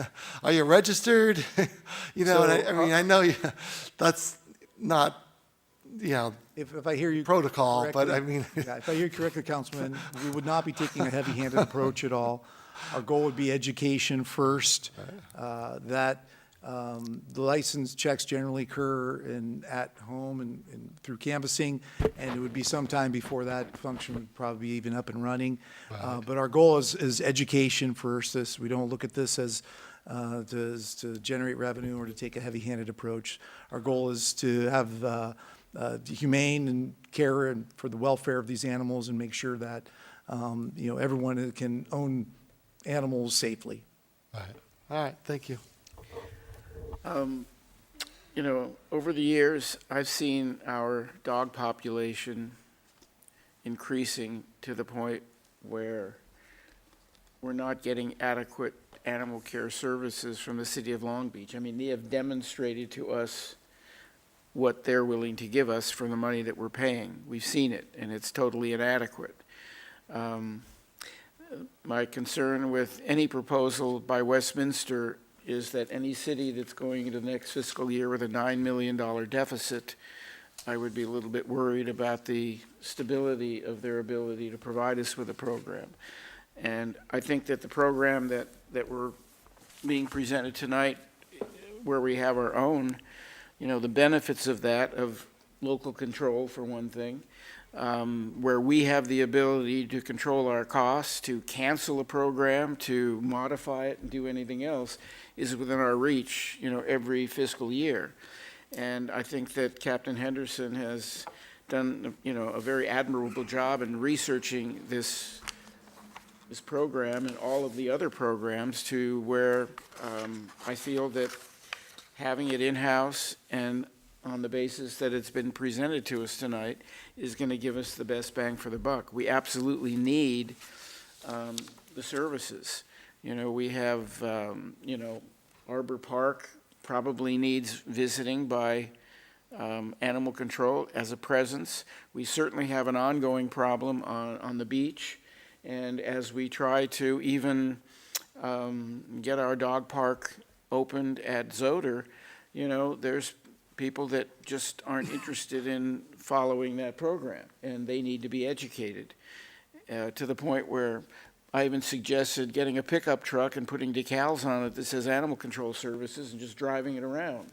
S5: are you registered? And I mean, I know that's not yeah,
S16: If I hear you
S5: protocol, but
S16: correctly-
S5: I mean.
S16: Yeah, if I hear you correctly, Councilman, we would not be taking a heavy-handed approach at all. Our goal would be education first, that the license checks generally occur at home and through canvassing, and it would be some time before that function would probably be even up and running. But our goal is education first. We don't look at this as to generate revenue or to take a heavy-handed approach. Our goal is to have humane and care and for the welfare of these animals and make sure that everyone can own animals safely.
S5: All right, thank you.
S1: Over the years, I've seen our dog population increasing to the point where we're not getting adequate animal care services from the city of Long Beach. I mean, they have demonstrated to us what they're willing to give us for the money that we're paying. We've seen it, and it's totally inadequate. My concern with any proposal by Westminster is that any city that's going into the next fiscal year with a $9 million deficit, I would be a little bit worried about the stability of their ability to provide us with a program. And I think that the program that we're being presented tonight, where we have our own, the benefits of that, of local control for one thing, where we have the ability to control our costs, to cancel a program, to modify it and do anything else, is within our reach, every fiscal year. And I think that Captain Henderson has done, a very admirable job in researching this program and all of the other programs to where I feel that having it in-house and on the basis that it's been presented to us tonight is going to give us the best bang for the buck. We absolutely need the services. We have, Arbor Park probably needs visiting by animal control as a presence. We certainly have an ongoing problem on the beach. And as we try to even get our dog park opened at Zoder, there's people that just aren't interested in following that program, and they need to be educated to the point where I even suggested getting a pickup truck and putting decals on it that says Animal Control Services and just driving it around.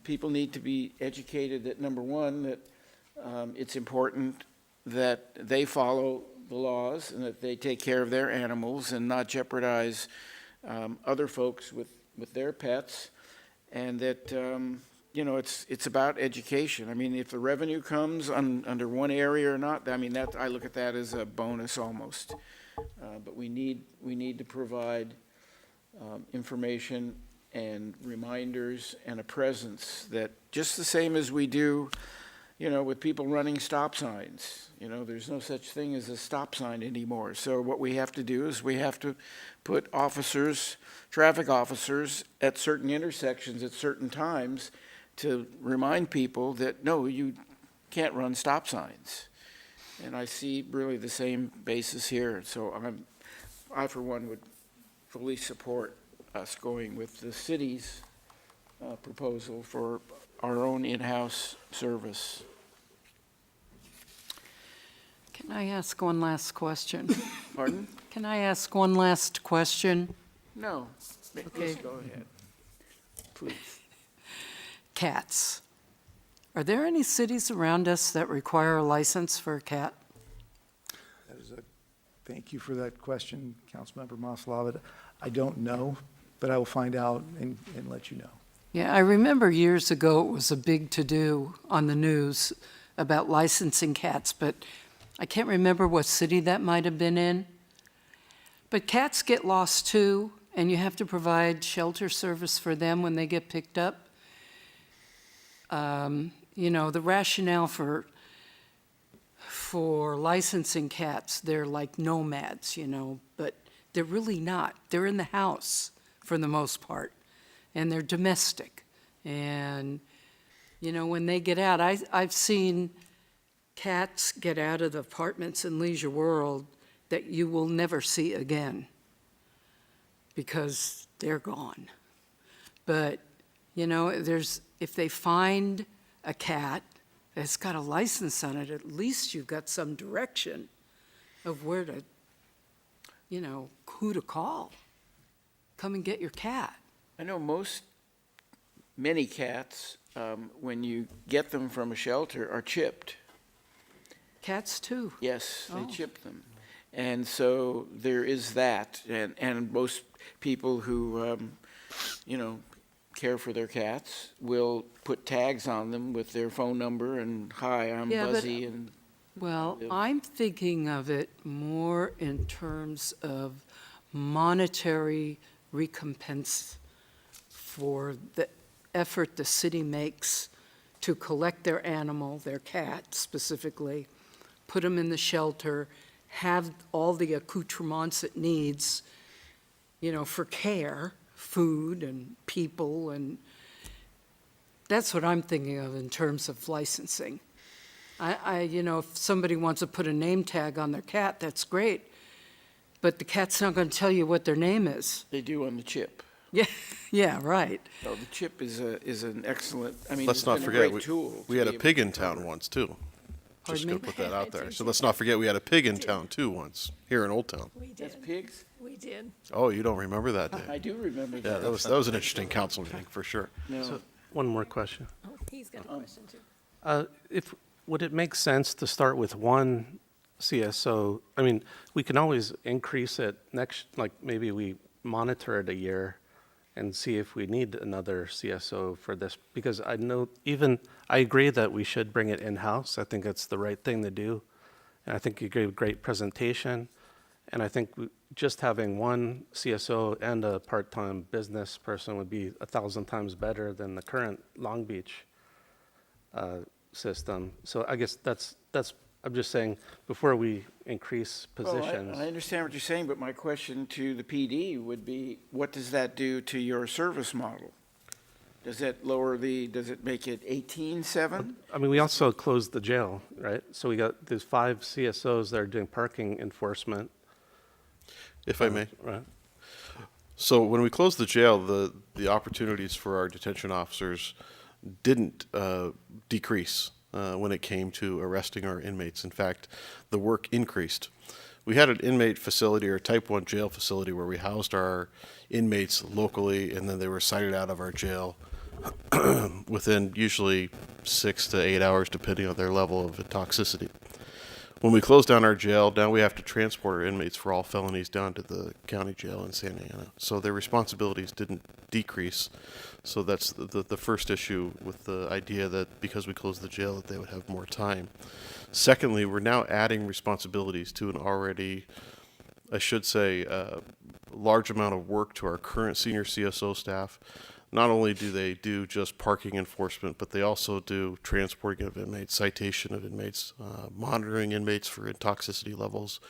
S1: People need to be educated that, number one, that it's important that they follow the laws and that they take care of their animals and not jeopardize other folks with their pets, and that it's about education. I mean, if the revenue comes under one area or not, I mean, that I look at that as a bonus almost. But we need to provide information and reminders and a presence that just the same as we do, with people running stop signs. There's no such thing as a stop sign anymore. So what we have to do is we have to put traffic officers at certain intersections at certain times to remind people that, no, you can't run stop signs. And I see really the same basis here. So I, for one, would fully support us going with the city's proposal for our own in-house service.
S8: Can I ask one last question?
S1: Pardon?
S8: Can I ask one last question?
S1: No.
S8: Okay.
S1: Please go ahead. Please.
S8: Cats. Are there any cities around us that require a license for a cat?
S16: Thank you for that question, Councilmember Maslova. I don't know, but I will find out and let you know.
S8: Yeah, I remember years ago it was a big to-do on the news about licensing cats, but I can't remember what city that might have been in. But cats get lost too, and you have to provide shelter service for them when they get picked up. The rationale for licensing cats, they're like nomads, but they're really not. They're in the house for the most part, and they're domestic. And, when they get out, I've seen cats get out of the apartments in Leisure World that you will never see again because they're gone. But, if they find a cat it's got a license on it, at least you've got some direction of where to, who to call. Come and get your cat.
S1: I know many cats, when you get them from a shelter, are chipped.
S8: Cats too.
S1: Yes, they
S8: Oh.
S1: chip them. And so there is that. And most people who, care for their cats will put tags on them with their phone number and, hi, I'm
S8: Yeah, but-
S1: Buzzy. And
S8: Well, I'm thinking of it more in terms of monetary recompense for the effort the city makes to collect their animal, their cat specifically, put them in the shelter, have all the accoutrements it needs, for care, food and people, and that's what I'm thinking of in terms of licensing. If somebody wants to put a name tag on their cat, that's great, but the cat's not going to tell you what their name is.
S1: they do on the chip.
S8: Yeah, right.
S1: So the chip is an excellent,
S13: Let's
S1: it's
S13: not
S1: been a
S13: forget,
S1: great
S13: we,
S1: tool.
S13: we
S1: to
S13: had a
S1: be able
S13: pig
S1: to
S13: in town
S1: cover.
S13: once too. Just
S8: Pardon
S13: gonna
S8: me?
S13: put that out there. So let's not forget, we had a pig in town too once, here in Old Town.
S2: We
S1: That's
S2: did.
S1: pigs?
S2: We did.
S13: Oh, you don't remember that day?
S1: I do remember
S13: Yeah,
S1: that.
S13: that was an interesting council meeting, for sure.
S1: No.
S12: So, one more question.
S2: Oh, he's got a question too.
S12: Would it make sense to start with one CSO? I mean, we can always increase it maybe we monitor it a year and see if we need another CSO for this, because I know I agree that we should bring it in-house. I think that's the right thing to do. And I think you gave a great presentation. And I think just having one CSO and a part-time business person would be 1,000 times better than the current Long Beach system. So I guess I'm just saying, before we increase positions.
S1: Well, I understand what you're saying, but my question to the PD would be, what does that do to your service model? Does it make it 18/7?
S12: I mean, we also closed the jail, right? So there's 5 CSOs that are doing parking enforcement.
S13: If I may.
S12: Right.
S13: So when we closed the jail, the opportunities for our detention officers didn't decrease when it came to arresting our inmates. In fact, the work increased. We had an inmate facility, or type 1 jail facility, where we housed our inmates locally, and then they were cited out of our jail within usually 6 to 8 hours, depending on their level of toxicity. When we closed down our jail, now we have to transport our inmates for all felonies down to the county jail in Santa Ana. So their responsibilities didn't decrease. So that's the first issue with the idea that because we closed the jail that they would have more time. Secondly, we're now adding responsibilities to an already, I should say, large amount of work to our current senior CSO staff. Not only do they do just parking enforcement, but they also do transporting of inmates, citation of inmates, monitoring inmates for toxicity levels,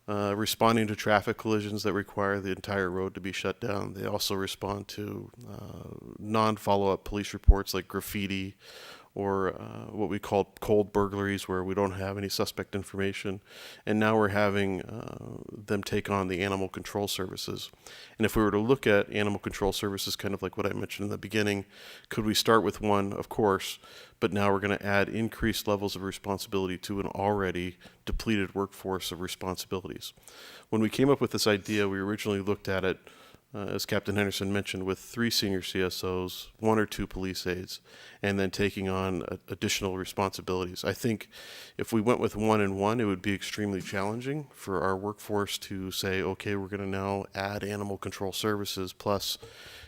S13: responding to traffic collisions that require the entire road to be shut down. They also respond to non-follow-up police reports like graffiti or what we call cold burglaries, where we don't have any suspect information. And now we're having them take on the animal control services. And if we were to look at animal control services, kind of like what I mentioned in the beginning, could we start with one? Of course, but now we're going to add increased levels of responsibility to an already depleted workforce of responsibilities. When we came up with this idea, we originally looked at it, as Captain Henderson mentioned, with 3 senior CSOs, 1 or 2 police aides, and then taking on additional responsibilities. I think if we went with 1 and 1, it would be extremely challenging for our workforce to say, okay, we're going to now add animal control services, plus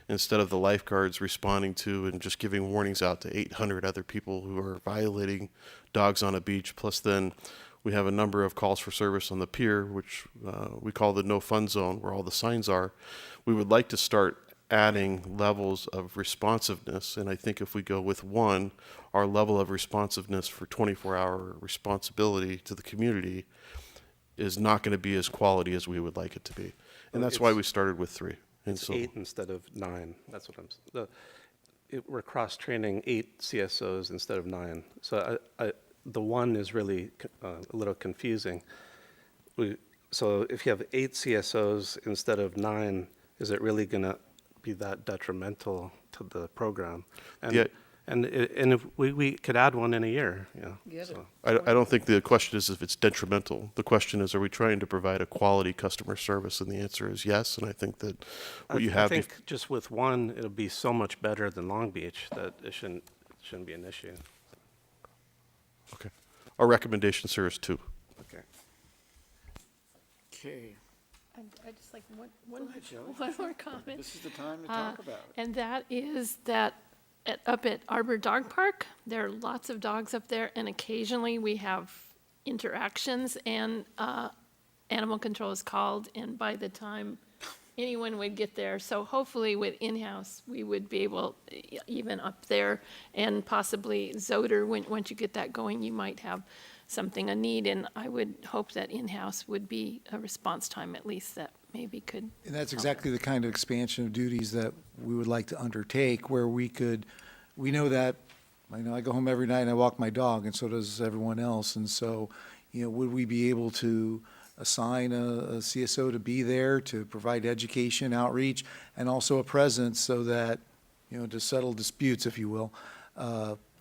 S13: instead of the lifeguards responding to and just giving warnings out to 800 other people who are violating dogs on a beach, plus then we have a number of calls for service on the pier, which we call the no fun zone, where all the signs are. We would like to start adding levels of responsiveness, and I think if we go with 1, our level of responsiveness for 24-hour responsibility to the community is not going to be as quality as we would like it to be. And that's why we started with 3. And
S12: It's
S13: so
S12: 8 instead of 9. That's what we're cross-training 8 CSOs instead of 9. So the 1 is really a little confusing. So if you have 8 CSOs instead of 9, is it really going to be that detrimental to the program? And And if we could add one in a year,
S8: Get it.
S12: so.
S13: I don't think the question is if it's detrimental. The question is, are we trying to provide a quality customer service? And the answer is yes. And I think that what you have.
S12: I think just with one, it'll be so much better than Long Beach that it shouldn't be an issue.
S13: Okay. Our recommendation, sir, is 2.
S12: Okay.
S1: Okay.
S2: I'd just like one
S1: ahead, Shelley.
S2: one more comment.
S1: This is the time to talk about it.
S2: And that is that up at Arbor Dog Park, there are lots of dogs up there, and occasionally we have interactions, and animal control is called, and by the time anyone would get there, so hopefully with in-house, we would be able, even up there, and possibly Zoder, once you get that going, you might have something, a need, and I would hope that in-house would be a response time at least that maybe could.
S16: And that's exactly the kind of expansion of duties that we would like to undertake, where we know that, I go home every night and I walk my dog, and so does everyone else, and so, would we be able to assign a CSO to be there to provide education, outreach, and also a presence so that, to settle disputes, if you will.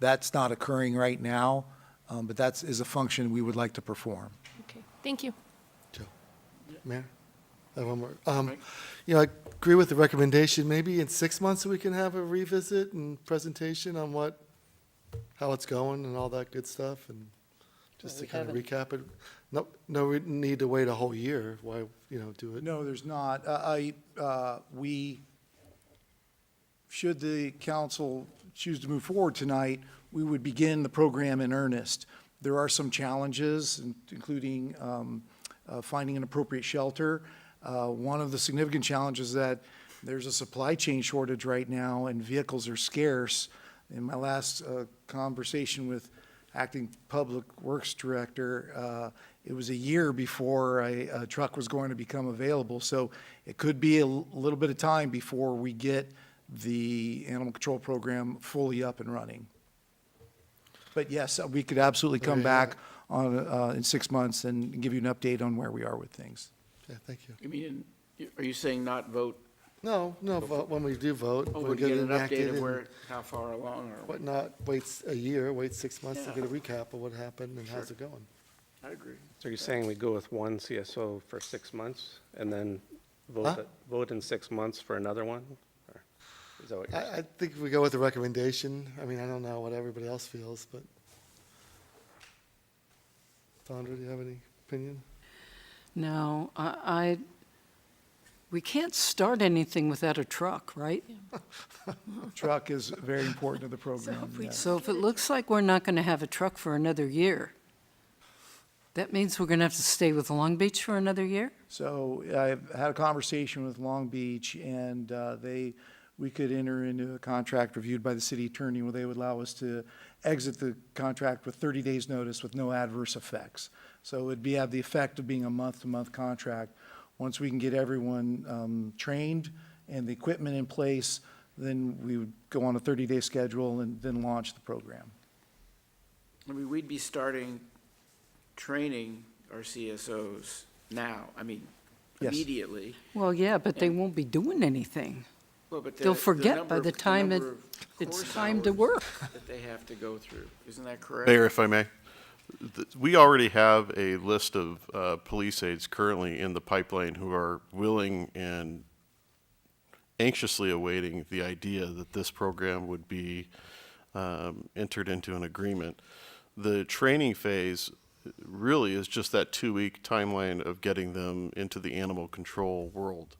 S16: That's not occurring right now, but that is a function we would like to perform.
S2: Okay, thank you.
S5: Joe, Mayor, I have one more. I agree with the recommendation. Maybe in 6 months we can have a revisit and presentation on how it's going and all that good stuff, and just to kind of recap it. No, we need to wait a whole year. Why, do it?
S16: No, there's not. Should the council choose to move forward tonight, we would begin the program in earnest. There are some challenges, including finding an appropriate shelter. One of the significant challenges is that there's a supply chain shortage right now, and vehicles are scarce. In my last conversation with acting Public Works Director, it was a year before a truck was going to become available. So it could be a little bit of time before we get the animal control program fully up and running. But yes, we could absolutely come back in 6 months and give you an update on where we are with things.
S5: Yeah, thank you.
S1: You mean, are you saying not vote?
S5: No, vote when we do vote.
S1: Oh,
S5: we'll
S1: would you get an
S5: enacted
S1: update of
S5: and
S1: where, how far along are we?
S5: What not, wait a year, wait 6 months to
S1: Yeah.
S5: get a recap of what happened and how's it going.
S1: I agree.
S12: So you're saying we go with one CSO for 6 months and then vote in 6 months for another one? Or is that what you're saying?
S5: I think we go with the recommendation. I mean, I don't know what everybody else feels, but. Sandra, do you have any opinion?
S8: No, we can't start anything without a truck, right?
S16: Truck is very important to the program. yes.
S8: So if it looks like we're not going to have a truck for another year, that means we're going to have to stay with Long Beach for another year?
S16: So I've had a conversation with Long Beach, and we could enter into a contract reviewed by the city attorney where they would allow us to exit the contract with 30 days' notice with no adverse effects. So it'd have the effect of being a month-to-month contract. Once we can get everyone trained and the equipment in place, then we would go on a 30-day schedule and then launch the program.
S1: I mean, we'd be starting training our CSOs now,
S16: Yes.
S1: immediately.
S8: Well, yeah, but they won't be doing anything.
S1: Well, but
S8: They'll forget by the time
S1: number of
S8: it's
S1: course
S8: time to
S1: hours
S8: work.
S1: That they have to go through. Isn't that correct?
S13: Mayor, if I may, we already have a list of police aides currently in the pipeline who are willing and anxiously awaiting the idea that this program would be entered into an agreement. The training phase really is just that 2-week timeline of getting them into the animal control world.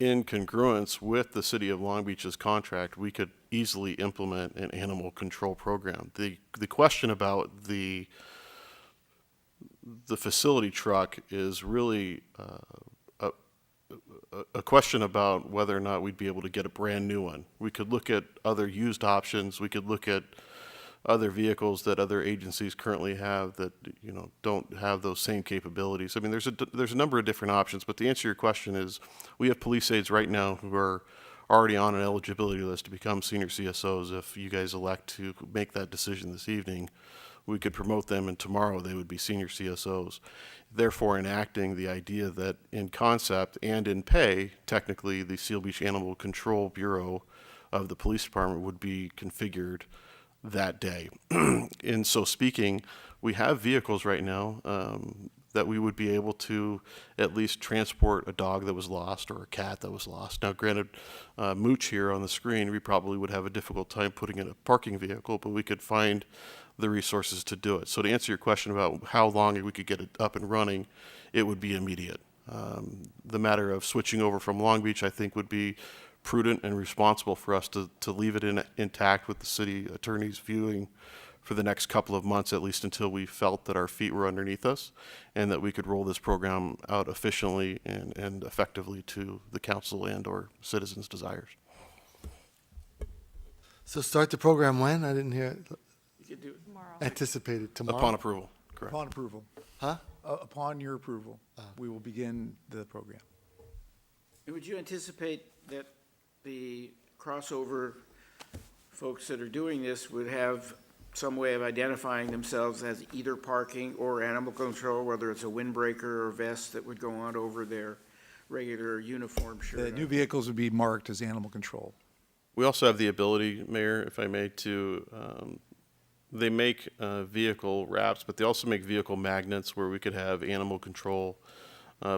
S13: In congruence with the City of Long Beach's contract, we could easily implement an animal control program. The question about the facility truck is really a question about whether or not we'd be able to get a brand new one. We could look at other used options. We could look at other vehicles that other agencies currently have that don't have those same capabilities. I mean, there's a number of different options, but the answer to your question is we have police aides right now who are already on an eligibility list to become senior CSOs. If you guys elect to make that decision this evening, we could promote them, and tomorrow they would be senior CSOs. Therefore, enacting the idea that in concept and in pay, technically the Seal Beach Animal Control Bureau of the police department would be configured that day. In so speaking, we have vehicles right now that we would be able to at least transport a dog that was lost or a cat that was lost. Now, granted, Mooch here on the screen, we probably would have a difficult time putting in a parking vehicle, but we could find the resources to do it. So to answer your question about how long we could get it up and running, it would be immediate. The matter of switching over from Long Beach, I think, would be prudent and responsible for us to leave it intact with the city attorney's viewing for the next couple of months, at least until we felt that our feet were underneath us and that we could roll this program out efficiently and effectively to the council and or citizens' desires.
S5: So start the program when? I didn't hear it.
S1: You could do it tomorrow.
S5: Anticipated tomorrow?
S13: Upon approval, correct.
S16: Upon approval.
S5: Huh?
S16: Upon your approval, we will begin the program.
S1: And would you anticipate that the crossover folks that are doing this would have some way of identifying themselves as either parking or animal control, whether it's a windbreaker or vest that would go on over their regular uniform shirt?
S16: The new vehicles would be marked as animal control.
S13: We also have the ability, Mayor, if I may, to, they make vehicle wraps, but they also make vehicle magnets where we could have animal control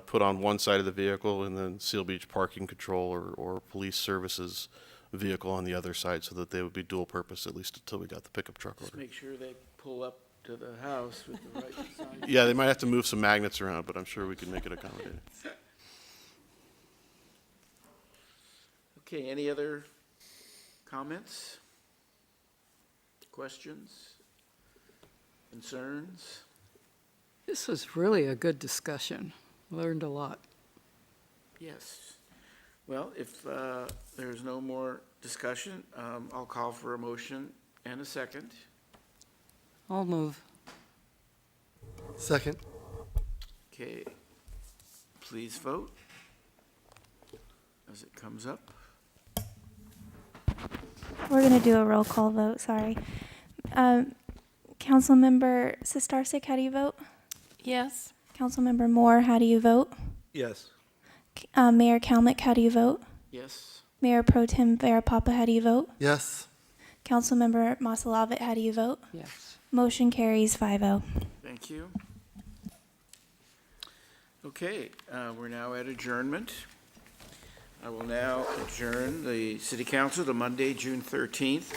S13: put on one side of the vehicle and then Seal Beach Parking Control or Police Services vehicle on the other side, so that they would be dual purpose, at least until we got the pickup truck
S1: Just
S13: order.
S1: make sure they pull up to the house with the right sign.
S13: Yeah, they might have to move some magnets around, but I'm sure we can make it accommodating.
S1: Okay, any other comments? Questions? Concerns?
S8: This was really a good discussion. Learned a lot.
S1: Yes. Well, if there's no more discussion, I'll call for a motion and a second.
S8: I'll move.
S5: Second.
S1: Okay. Please vote as it comes up.
S4: We're going to do a roll call vote, sorry. Councilmember Sistarsik, how do you vote?
S2: Yes.
S4: Councilmember Moore, how do you vote?
S16: Yes.
S4: Mayor Kalmick, how do you vote?
S1: Yes.
S4: Mayor Pro Tem Verapapa, how do you vote?
S5: Yes.
S4: Councilmember Masalavit, how do you vote?
S8: Yes.
S4: Motion carries 5-0.
S1: Thank you. Okay, we're now at adjournment. I will now adjourn the City Council to Monday, June 13th,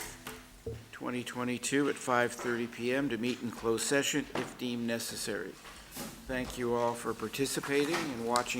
S1: 2022 at 5:30 p.m. to meet in closed session if deemed necessary. Thank you all for participating and watching